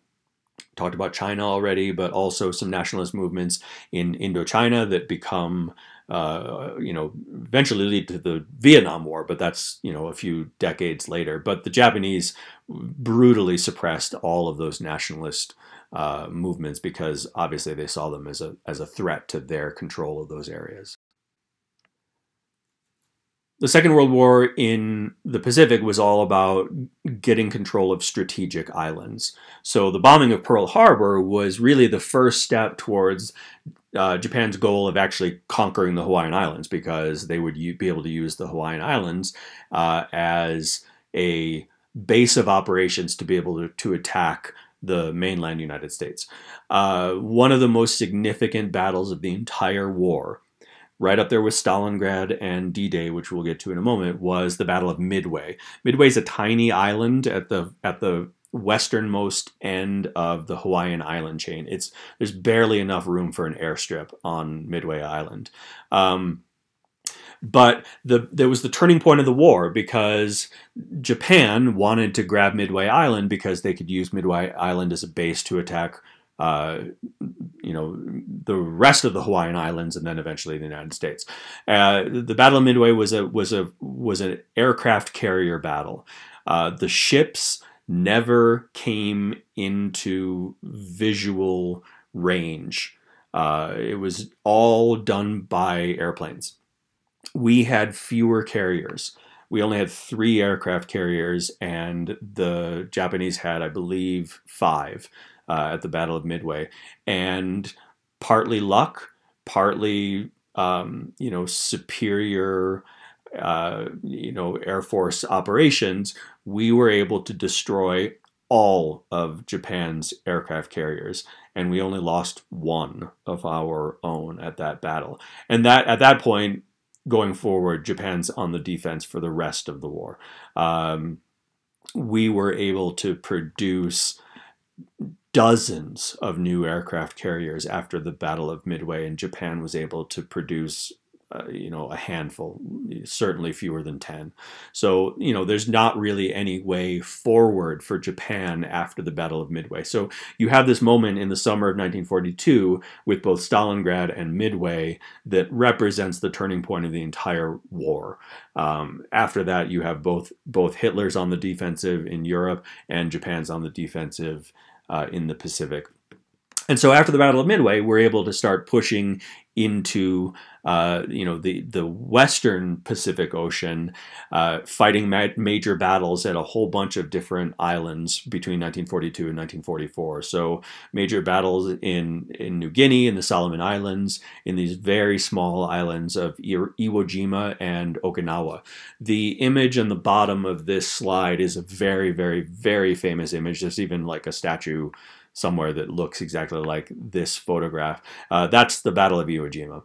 Speaker 1: Talked about China already, but also some nationalist movements in Indochina that become, eventually lead to the Vietnam War, but that's, a few decades later. But the Japanese brutally suppressed all of those nationalist movements because obviously they saw them as a threat to their control of those areas. The Second World War in the Pacific was all about getting control of strategic islands. So the bombing of Pearl Harbor was really the first step towards Japan's goal of actually conquering the Hawaiian Islands, because they would be able to use the Hawaiian Islands as a base of operations to be able to attack the mainland United States. One of the most significant battles of the entire war, right up there with Stalingrad and D-Day, which we'll get to in a moment, was the Battle of Midway. Midway is a tiny island at the westernmost end of the Hawaiian island chain. There's barely enough room for an airstrip on Midway Island. But there was the turning point of the war, because Japan wanted to grab Midway Island because they could use Midway Island as a base to attack the rest of the Hawaiian Islands and then eventually the United States. The Battle of Midway was an aircraft carrier battle. The ships never came into visual range. It was all done by airplanes. We had fewer carriers. We only had 3 aircraft carriers, and the Japanese had, I believe, 5 at the Battle of Midway. And partly luck, partly superior Air Force operations, we were able to destroy all of Japan's aircraft carriers, and we only lost 1 of our own at that battle. And that at that point, going forward, Japan's on the defense for the rest of the war. We were able to produce dozens of new aircraft carriers after the Battle of Midway, and Japan was able to produce a handful, certainly fewer than 10. So, there's not really any way forward for Japan after the Battle of Midway. So you have this moment in the summer of 1942 with both Stalingrad and Midway that represents the turning point of the entire war. After that, you have both Hitler's on the defensive in Europe and Japan's on the defensive in the Pacific. And so after the Battle of Midway, we're able to start pushing into the Western Pacific Ocean, fighting major battles at a whole bunch of different islands between 1942 and 1944. So major battles in New Guinea, in the Solomon Islands, in these very small islands of Iwo Jima and Okinawa. The image on the bottom of this slide is a very, very, very famous image. There's even like a statue somewhere that looks exactly like this photograph. That's the Battle of Iwo Jima.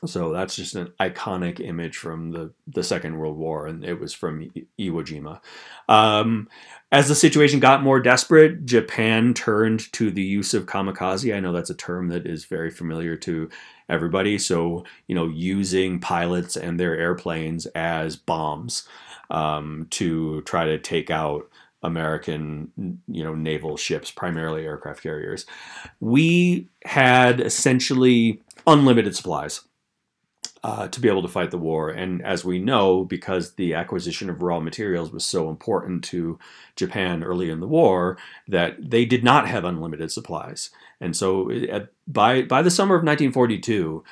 Speaker 1: So that's just an iconic image from the Second World War, and it was from Iwo Jima. As the situation got more desperate, Japan turned to the use of kamikaze. I know that's a term that is very familiar to everybody. So, using pilots and their airplanes as bombs to try to take out American, naval ships, primarily aircraft carriers. We had essentially unlimited supplies to be able to fight the war. And as we know, because the acquisition of raw materials was so important to Japan early in the war, that they did not have unlimited supplies. And so by the summer of 1942,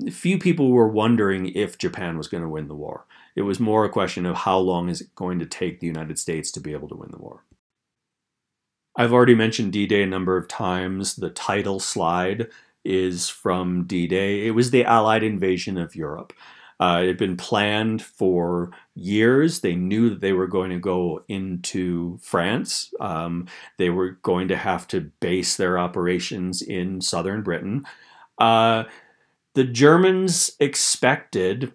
Speaker 1: few people were wondering if Japan was going to win the war. It was more a question of how long is it going to take the United States to be able to win the war. I've already mentioned D-Day a number of times. The title slide is from D-Day. It was the Allied invasion of Europe. It had been planned for years. They knew that they were going to go into France. They were going to have to base their operations in southern Britain. The Germans expected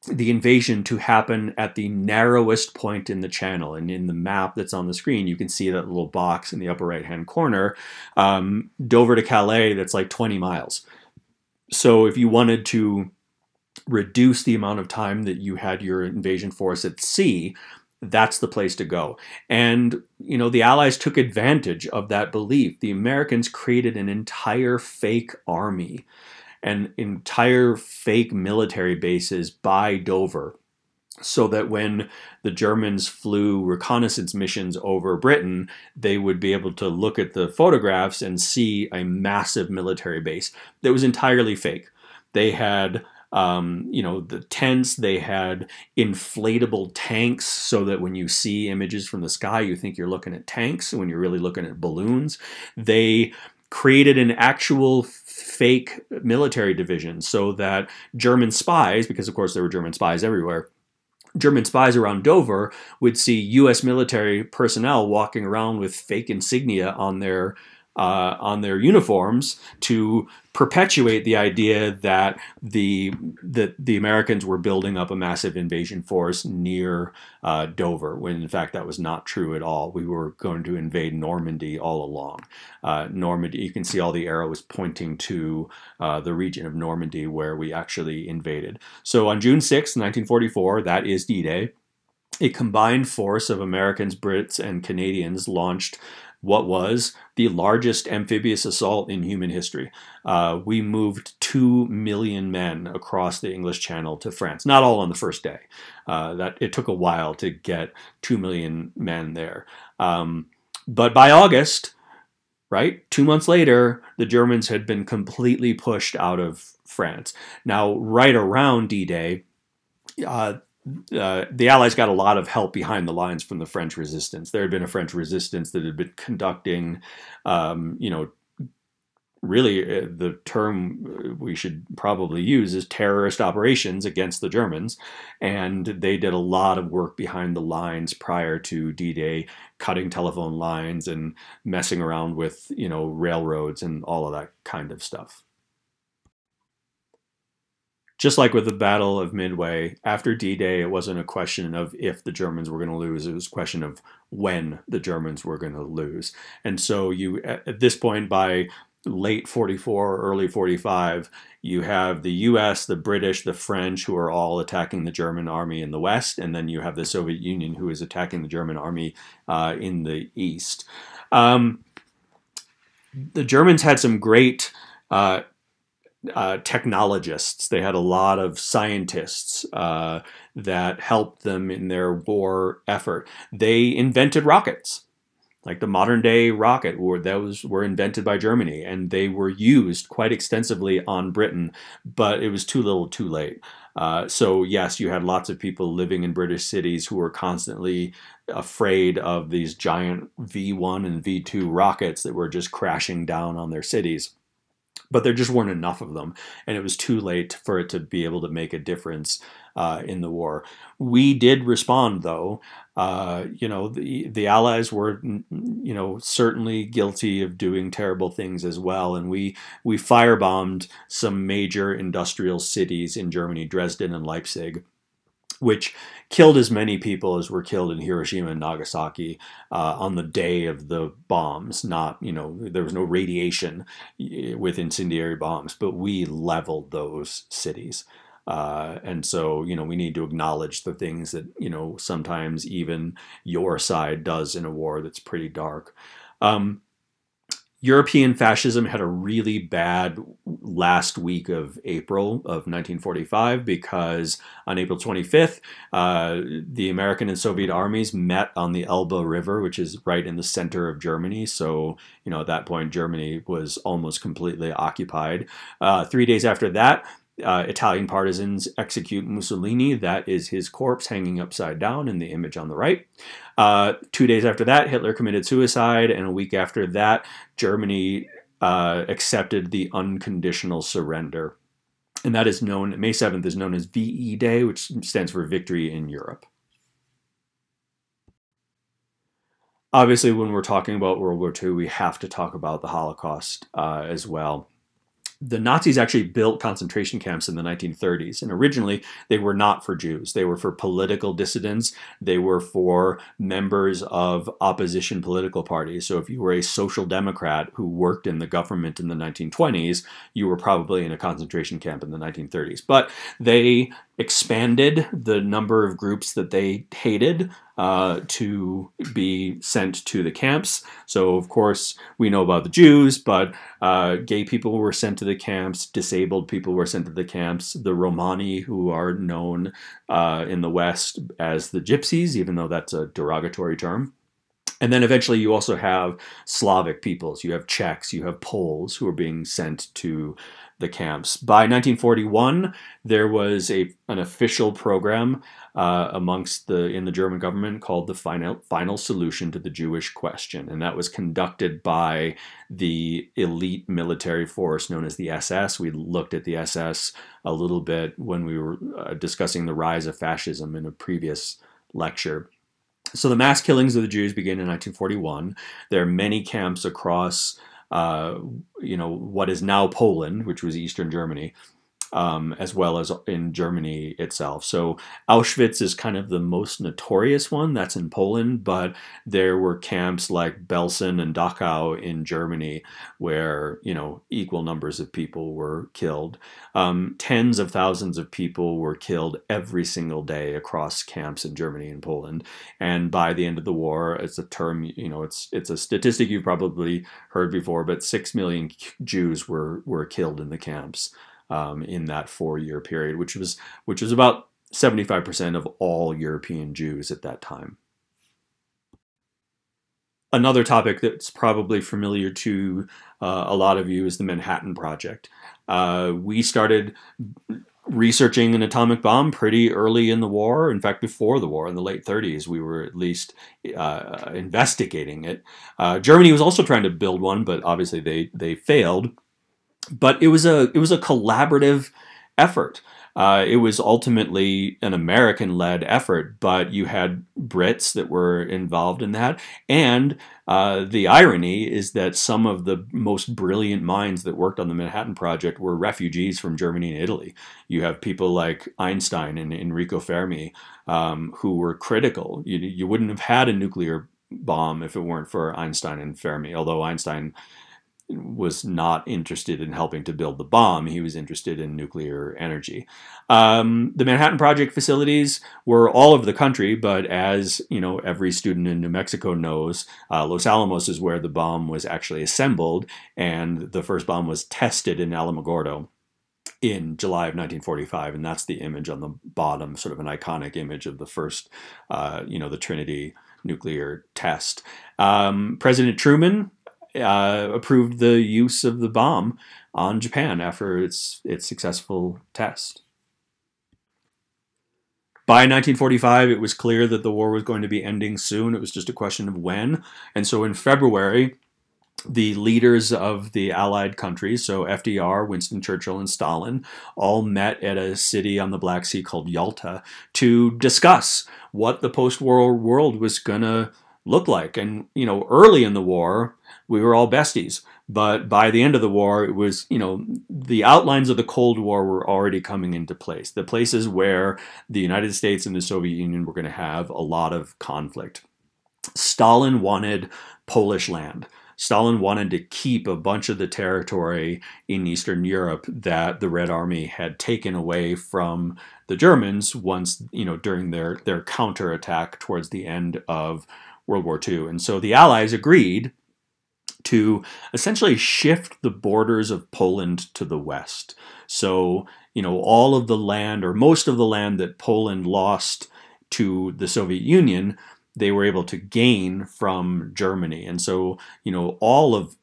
Speaker 1: the invasion to happen at the narrowest point in the channel. And in the map that's on the screen, you can see that little box in the upper right-hand corner, Dover to Calais, that's like 20 miles. So if you wanted to reduce the amount of time that you had your invasion force at sea, that's the place to go. And, the Allies took advantage of that belief. The Americans created an entire fake army and entire fake military bases by Dover, so that when the Germans flew reconnaissance missions over Britain, they would be able to look at the photographs and see a massive military base that was entirely fake. They had the tents, they had inflatable tanks, so that when you see images from the sky, you think you're looking at tanks when you're really looking at balloons. They created an actual fake military division so that German spies, because of course there were German spies everywhere, German spies around Dover would see U.S. military personnel walking around with fake insignia on their uniforms to perpetuate the idea that the Americans were building up a massive invasion force near Dover, when in fact that was not true at all. We were going to invade Normandy all along. Normandy, you can see all the arrows pointing to the region of Normandy where we actually invaded. So on June 6, 1944, that is D-Day, a combined force of Americans, Brits, and Canadians launched what was the largest amphibious assault in human history. We moved 2 million men across the English Channel to France. Not all on the first day. It took a while to get 2 million men there. But by August, right, 2 months later, the Germans had been completely pushed out of France. Now, right around D-Day, the Allies got a lot of help behind the lines from the French resistance. There had been a French resistance that had been conducting, really the term we should probably use is terrorist operations against the Germans. And they did a lot of work behind the lines prior to D-Day, cutting telephone lines and messing around with, railroads and all of that kind of stuff. Just like with the Battle of Midway, after D-Day, it wasn't a question of if the Germans were going to lose. It was a question of when the Germans were going to lose. And so at this point, by late 44, early 45, you have the US, the British, the French, who are all attacking the German army in the West. And then you have the Soviet Union, who is attacking the German army in the East. The Germans had some great technologists. They had a lot of scientists that helped them in their war effort. They invented rockets. like the modern day rocket, those were invented by Germany, and they were used quite extensively on Britain, but it was too little too late. So yes, you had lots of people living in British cities who were constantly afraid of these giant V1 and V2 rockets that were just crashing down on their cities. But there just weren't enough of them, and it was too late for it to be able to make a difference in the war. We did respond, though. The Allies were, certainly guilty of doing terrible things as well, and we firebombed some major industrial cities in Germany, Dresden and Leipzig, which killed as many people as were killed in Hiroshima and Nagasaki on the day of the bombs. Not, there was no radiation with incendiary bombs, but we leveled those cities. And so, we need to acknowledge the things that, sometimes even your side does in a war that's pretty dark. European fascism had a really bad last week of April of 1945 because on April 25th, the American and Soviet armies met on the Elbe River, which is right in the center of Germany. So, at that point, Germany was almost completely occupied. 3 days after that, Italian partisans execute Mussolini. That is his corpse hanging upside down in the image on the right. 2 days after that, Hitler committed suicide, and a week after that, Germany accepted the unconditional surrender. And that is known, May 7th is known as VE Day, which stands for Victory in Europe. Obviously, when we're talking about World War II, we have to talk about the Holocaust as well. The Nazis actually built concentration camps in the 1930s, and originally they were not for Jews. They were for political dissidents. They were for members of opposition political parties. So if you were a social democrat who worked in the government in the 1920s, you were probably in a concentration camp in the 1930s. But they expanded the number of groups that they hated to be sent to the camps. So, of course, we know about the Jews, but gay people were sent to the camps, disabled people were sent to the camps, the Romani, who are known in the West as the Gypsies, even though that's a derogatory term. And then eventually you also have Slavic peoples, you have Czechs, you have Poles who are being sent to the camps. By 1941, there was an official program in the German government called the Final Solution to the Jewish Question, and that was conducted by the elite military force known as the SS. We looked at the SS a little bit when we were discussing the rise of fascism in a previous lecture. So the mass killings of the Jews begin in 1941. There are many camps across what is now Poland, which was Eastern Germany, as well as in Germany itself. So Auschwitz is kind of the most notorious one. That's in Poland, but there were camps like Belsen and Dachau in Germany where, equal numbers of people were killed. Tens of thousands of people were killed every single day across camps in Germany and Poland. And by the end of the war, it's a term, it's a statistic you've probably heard before, but 6 million Jews were killed in the camps. In that 4-year period, which was about 75% of all European Jews at that time. Another topic that's probably familiar to a lot of you is the Manhattan Project. We started researching an atomic bomb pretty early in the war. In fact, before the war, in the late 30s, we were at least investigating it. Germany was also trying to build one, but obviously they failed. But it was a collaborative effort. It was ultimately an American-led effort, but you had Brits that were involved in that. And the irony is that some of the most brilliant minds that worked on the Manhattan Project were refugees from Germany and Italy. You have people like Einstein and Enrico Fermi who were critical. You wouldn't have had a nuclear bomb if it weren't for Einstein and Fermi, although Einstein was not interested in helping to build the bomb. He was interested in nuclear energy. The Manhattan Project facilities were all over the country, but as every student in New Mexico knows, Los Alamos is where the bomb was actually assembled, and the first bomb was tested in Alamogordo in July of 1945, and that's the image on the bottom, sort of an iconic image of the first, the Trinity nuclear test. President Truman approved the use of the bomb on Japan after its successful test. By 1945, it was clear that the war was going to be ending soon. It was just a question of when. And so in February, the leaders of the Allied countries, so FDR, Winston Churchill, and Stalin, all met at a city on the Black Sea called Yalta to discuss what the post-war world was going to look like. And, you know, early in the war, we were all besties. But by the end of the war, it was, you know, the outlines of the Cold War were already coming into place. The places where the United States and the Soviet Union were going to have a lot of conflict. Stalin wanted Polish land. Stalin wanted to keep a bunch of the territory in Eastern Europe that the Red Army had taken away from the Germans once, you know, during their counterattack towards the end of World War II. And so the Allies agreed to essentially shift the borders of Poland to the west. So, you know, all of the land, or most of the land that Poland lost to the Soviet Union, they were able to gain from Germany. And so, you know, all of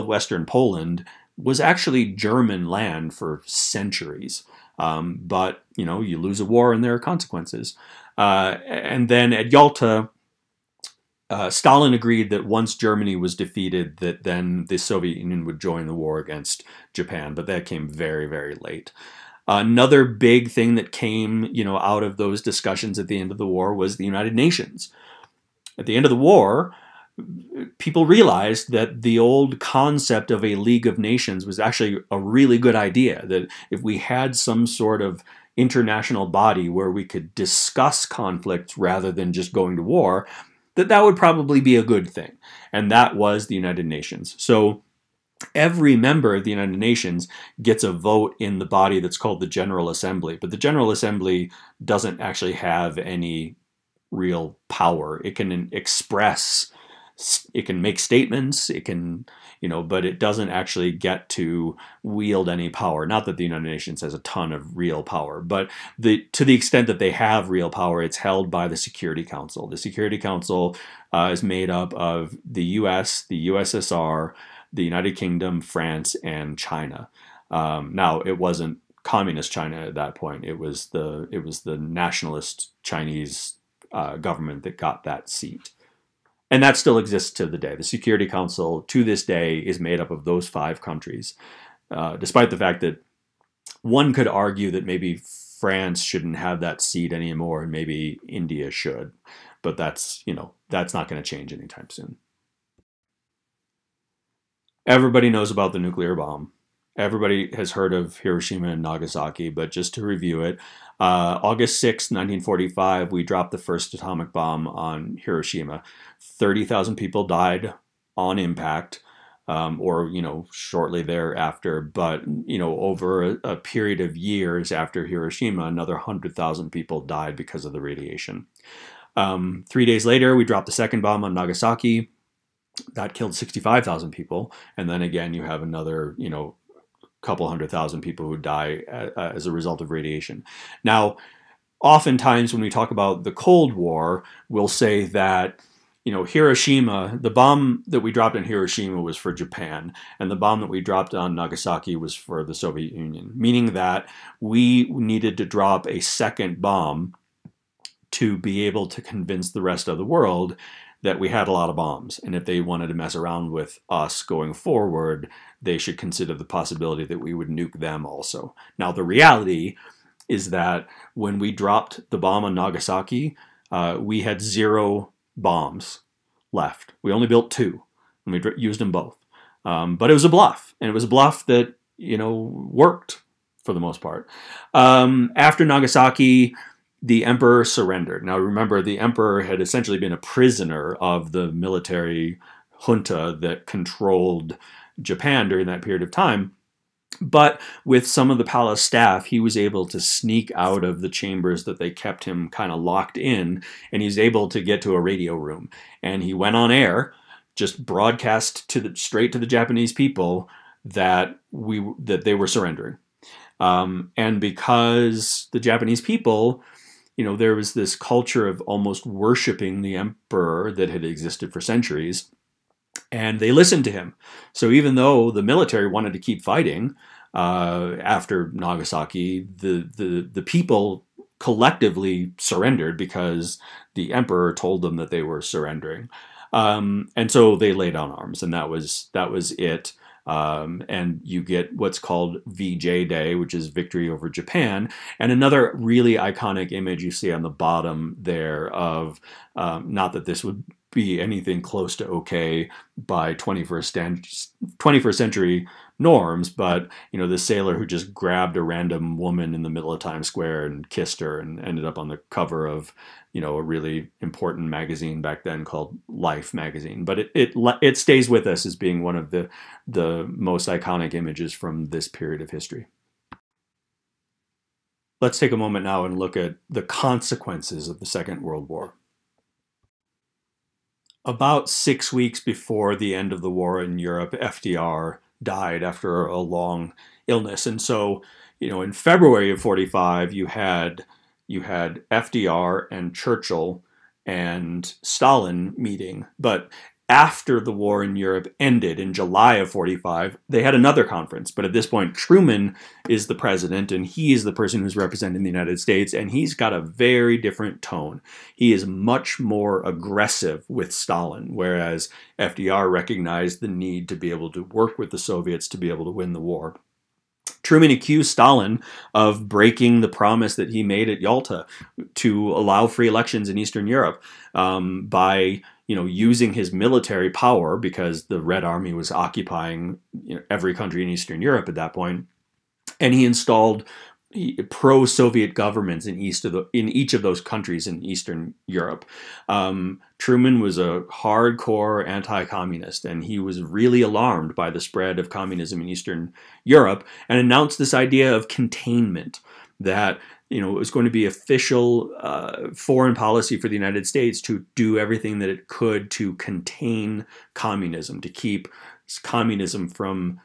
Speaker 1: Western Poland was actually German land for centuries. But, you know, you lose a war and there are consequences. And then at Yalta, Stalin agreed that once Germany was defeated, that then the Soviet Union would join the war against Japan. But that came very, very late. Another big thing that came, you know, out of those discussions at the end of the war was the United Nations. At the end of the war, people realized that the old concept of a League of Nations was actually a really good idea, that if we had some sort of international body where we could discuss conflicts rather than just going to war, that would probably be a good thing. And that was the United Nations. So every member of the United Nations gets a vote in the body that's called the General Assembly. But the General Assembly doesn't actually have any real power. It can express, it can make statements, it can, you know, but it doesn't actually get to wield any power. Not that the United Nations has a ton of real power, but to the extent that they have real power, it's held by the Security Council. The Security Council is made up of the US, the USSR, the United Kingdom, France, and China. Now, it wasn't communist China at that point. It was the nationalist Chinese government that got that seat. And that still exists to the day. The Security Council, to this day, is made up of those 5 countries, despite the fact that one could argue that maybe France shouldn't have that seat anymore and maybe India should. But that's, you know, that's not going to change anytime soon. Everybody knows about the nuclear bomb. Everybody has heard of Hiroshima and Nagasaki, but just to review it, August 6, 1945, we dropped the first atomic bomb on Hiroshima. 30,000 people died on impact, or, you know, shortly thereafter. But, you know, over a period of years after Hiroshima, another 100,000 people died because of the radiation. 3 days later, we dropped the second bomb on Nagasaki. That killed 65,000 people. And then again, you have another, you know, couple 100,000 people who die as a result of radiation. Now, oftentimes when we talk about the Cold War, we'll say that, you know, Hiroshima, the bomb that we dropped in Hiroshima was for Japan, and the bomb that we dropped on Nagasaki was for the Soviet Union, meaning that we needed to drop a second bomb to be able to convince the rest of the world that we had a lot of bombs. And if they wanted to mess around with us going forward, they should consider the possibility that we would nuke them also. Now, the reality is that when we dropped the bomb on Nagasaki, we had 0 bombs left. We only built 2, and we used them both. But it was a bluff, and it was a bluff that, you know, worked for the most part. After Nagasaki, the emperor surrendered. Now, remember, the emperor had essentially been a prisoner of the military junta that controlled Japan during that period of time. But with some of the palace staff, he was able to sneak out of the chambers that they kept him kind of locked in, and he's able to get to a radio room. And he went on air, just broadcast straight to the Japanese people that they were surrendering. And because the Japanese people there was this culture of almost worshiping the emperor that had existed for centuries, and they listened to him. So even though the military wanted to keep fighting after Nagasaki, the people collectively surrendered because the emperor told them that they were surrendering, and so they laid down arms, and that was it. And you get what's called VJ Day, which is victory over Japan. And another really iconic image you see on the bottom there of, not that this would be anything close to okay by 21st century norms, but the sailor who just grabbed a random woman in the middle of Times Square and kissed her and ended up on the cover of a really important magazine back then called Life magazine. But it stays with us as being one of the most iconic images from this period of history. Let's take a moment now and look at the consequences of the Second World War. About 6 weeks before the end of the war in Europe, FDR died after a long illness. And so, in February of 45, you had FDR and Churchill and Stalin meeting. But after the war in Europe ended in July of 45, they had another conference. But at this point, Truman is the president, and he is the person who's representing the United States, and he's got a very different tone. He is much more aggressive with Stalin, whereas FDR recognized the need to be able to work with the Soviets to be able to win the war. Truman accused Stalin of breaking the promise that he made at Yalta to allow free elections in Eastern Europe by using his military power, because the Red Army was occupying every country in Eastern Europe at that point, and he installed pro-Soviet governments in each of those countries in Eastern Europe. Truman was a hardcore anti-communist, and he was really alarmed by the spread of communism in Eastern Europe, and announced this idea of containment, that it was going to be official foreign policy for the United States to do everything that it could to contain communism, to keep communism from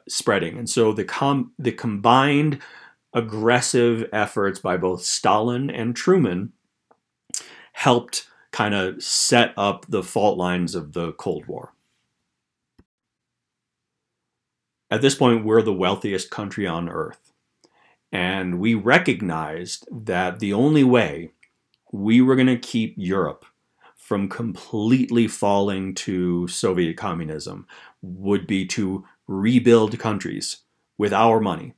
Speaker 1: spreading. And so the combined aggressive efforts by both Stalin and Truman helped kind of set up the fault lines of the Cold War. At this point, we're the wealthiest country on earth. And we recognized that the only way we were going to keep Europe from completely falling to Soviet communism would be to rebuild countries with our money.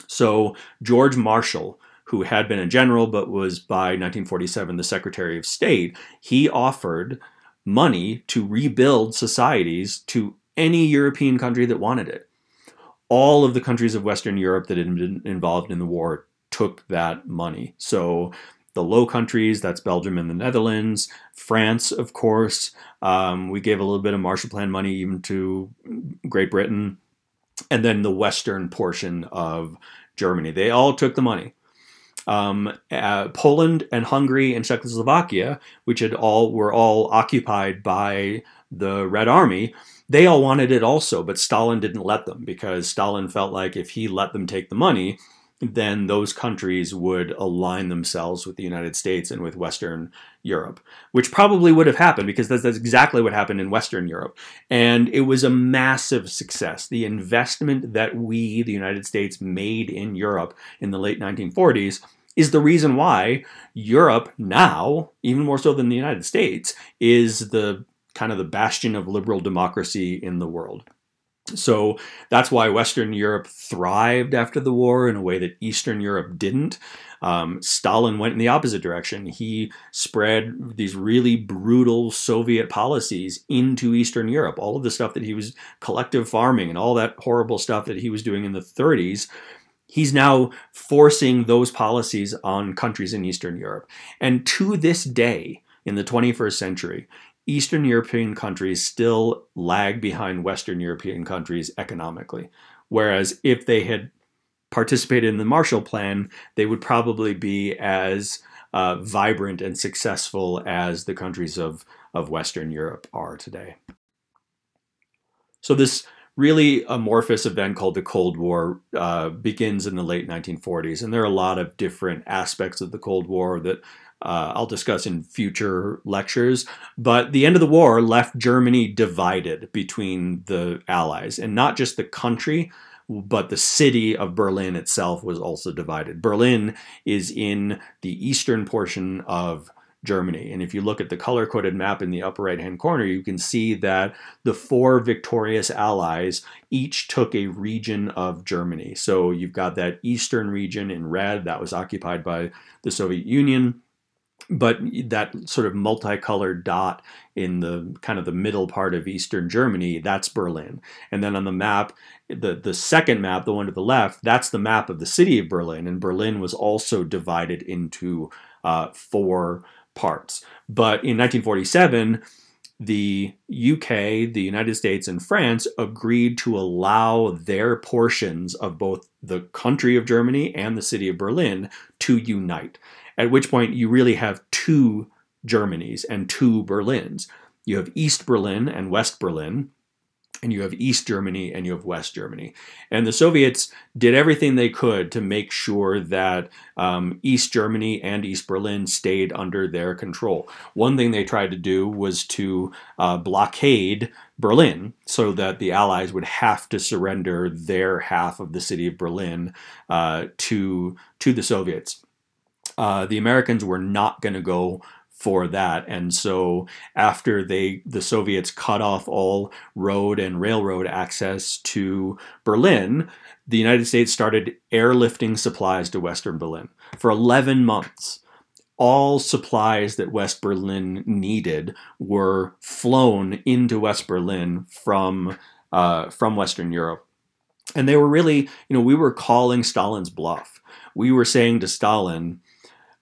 Speaker 1: So George Marshall, who had been a general but was by 1947 the Secretary of State, he offered money to rebuild societies to any European country that wanted it. All of the countries of Western Europe that had been involved in the war took that money. So the Low Countries, that's Belgium and the Netherlands, France, of course. We gave a little bit of Marshall Plan money even to Great Britain. And then the western portion of Germany. They all took the money. Poland and Hungary and Czechoslovakia, which were all occupied by the Red Army, they all wanted it also, but Stalin didn't let them, because Stalin felt like if he let them take the money, then those countries would align themselves with the United States and with Western Europe, which probably would have happened, because that's exactly what happened in Western Europe. And it was a massive success. The investment that we, the United States, made in Europe in the late 1940s is the reason why Europe now, even more so than the United States, is the kind of the bastion of liberal democracy in the world. So that's why Western Europe thrived after the war in a way that Eastern Europe didn't. Stalin went in the opposite direction. He spread these really brutal Soviet policies into Eastern Europe. All of the stuff that he was collective farming and all that horrible stuff that he was doing in the 30s, he's now forcing those policies on countries in Eastern Europe. And to this day, in the 21st century, Eastern European countries still lag behind Western European countries economically. Whereas if they had participated in the Marshall Plan, they would probably be as vibrant and successful as the countries of Western Europe are today. So this really amorphous event called the Cold War begins in the late 1940s. And there are a lot of different aspects of the Cold War that I'll discuss in future lectures. But the end of the war left Germany divided between the Allies, and not just the country, but the city of Berlin itself was also divided. Berlin is in the eastern portion of Germany. And if you look at the color-coded map in the upper right-hand corner, you can see that the 4 victorious allies each took a region of Germany. So you've got that eastern region in red that was occupied by the Soviet Union. But that sort of multicolored dot in the kind of the middle part of Eastern Germany, that's Berlin. And then on the map, the second map, the one to the left, that's the map of the city of Berlin. And Berlin was also divided into 4 parts. But in 1947, the UK, the United States, and France agreed to allow their portions of both the country of Germany and the city of Berlin to unite. At which point you really have 2 Germanys and 2 Berlins. You have East Berlin and West Berlin, and you have East Germany and you have West Germany. And the Soviets did everything they could to make sure that East Germany and East Berlin stayed under their control. One thing they tried to do was to blockade Berlin so that the Allies would have to surrender their half of the city of Berlin to the Soviets. The Americans were not going to go for that, and so after the Soviets cut off all road and railroad access to Berlin, the United States started airlifting supplies to Western Berlin. For 11 months, all supplies that West Berlin needed were flown into West Berlin from Western Europe. And they were really, we were calling Stalin's bluff. We were saying to Stalin,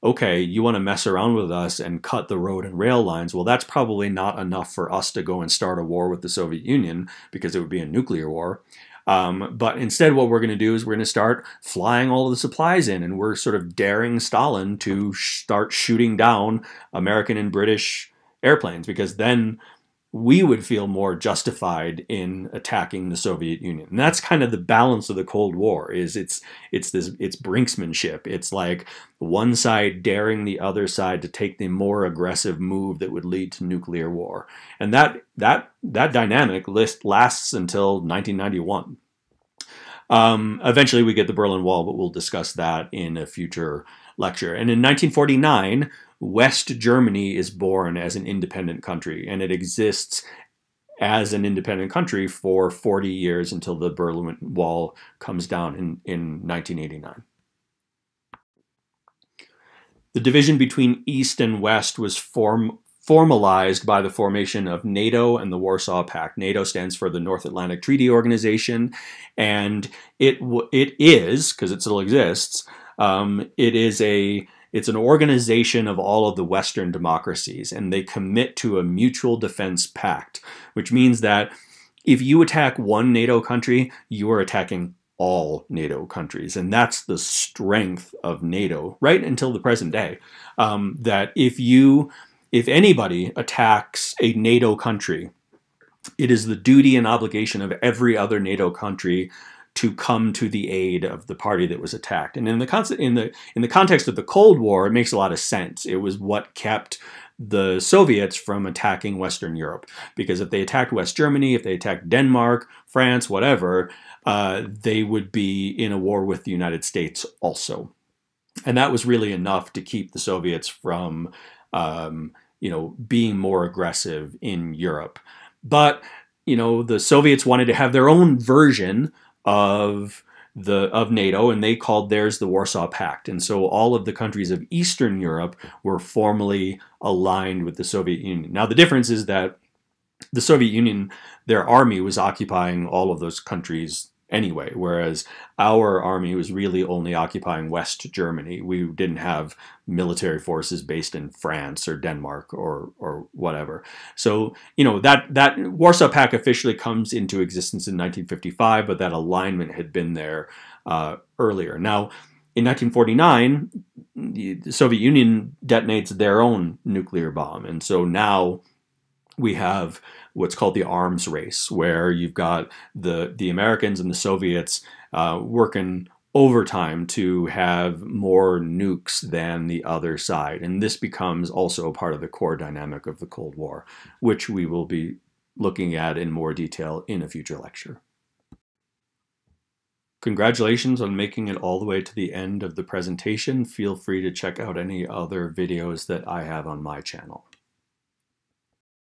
Speaker 1: okay, you want to mess around with us and cut the road and rail lines. Well, that's probably not enough for us to go and start a war with the Soviet Union, because it would be a nuclear war. But instead, what we're going to do is we're going to start flying all of the supplies in, and we're sort of daring Stalin to start shooting down American and British airplanes, because then we would feel more justified in attacking the Soviet Union. And that's kind of the balance of the Cold War, is it's brinksmanship. It's like one side daring the other side to take the more aggressive move that would lead to nuclear war. And that dynamic lasts until 1991. Eventually we get the Berlin Wall, but we'll discuss that in a future lecture. And in 1949, West Germany is born as an independent country, and it exists as an independent country for 40 years until the Berlin Wall comes down in 1989. The division between East and West was formalized by the formation of Nato and the Warsaw Pact. NATO stands for the North Atlantic Treaty Organization, and it is, because it still exists, it's an organization of all of the Western democracies, and they commit to a mutual defense pact, which means that if you attack one NATO country, you are attacking all NATO countries. And that's the strength of NATO, right until the present day, that if anybody attacks a NATO country, it is the duty and obligation of every other NATO country to come to the aid of the party that was attacked. And in the context of the Cold War, it makes a lot of sense. It was what kept the Soviets from attacking Western Europe. Because if they attacked West Germany, if they attacked Denmark, France, whatever, they would be in a war with the United States also. And that was really enough to keep the Soviets from being more aggressive in Europe. But the Soviets wanted to have their own version of NATO, and they called theirs the Warsaw Pact. And so all of the countries of Eastern Europe were formally aligned with the Soviet Union. Now the difference is that the Soviet Union, their army was occupying all of those countries anyway, whereas our army was really only occupying West Germany. We didn't have military forces based in France or Denmark or whatever. So, that Warsaw Pact officially comes into existence in 1955, but that alignment had been there earlier. Now, in 1949, the Soviet Union detonates their own nuclear bomb. And so now we have what's called the arms race, where you've got the Americans and the Soviets working overtime to have more nukes than the other side. And this becomes also part of the core dynamic of the Cold War, which we will be looking at in more detail in a future lecture. Congratulations on making it all the way to the end of the presentation. Feel free to check out any other videos that I have on my channel.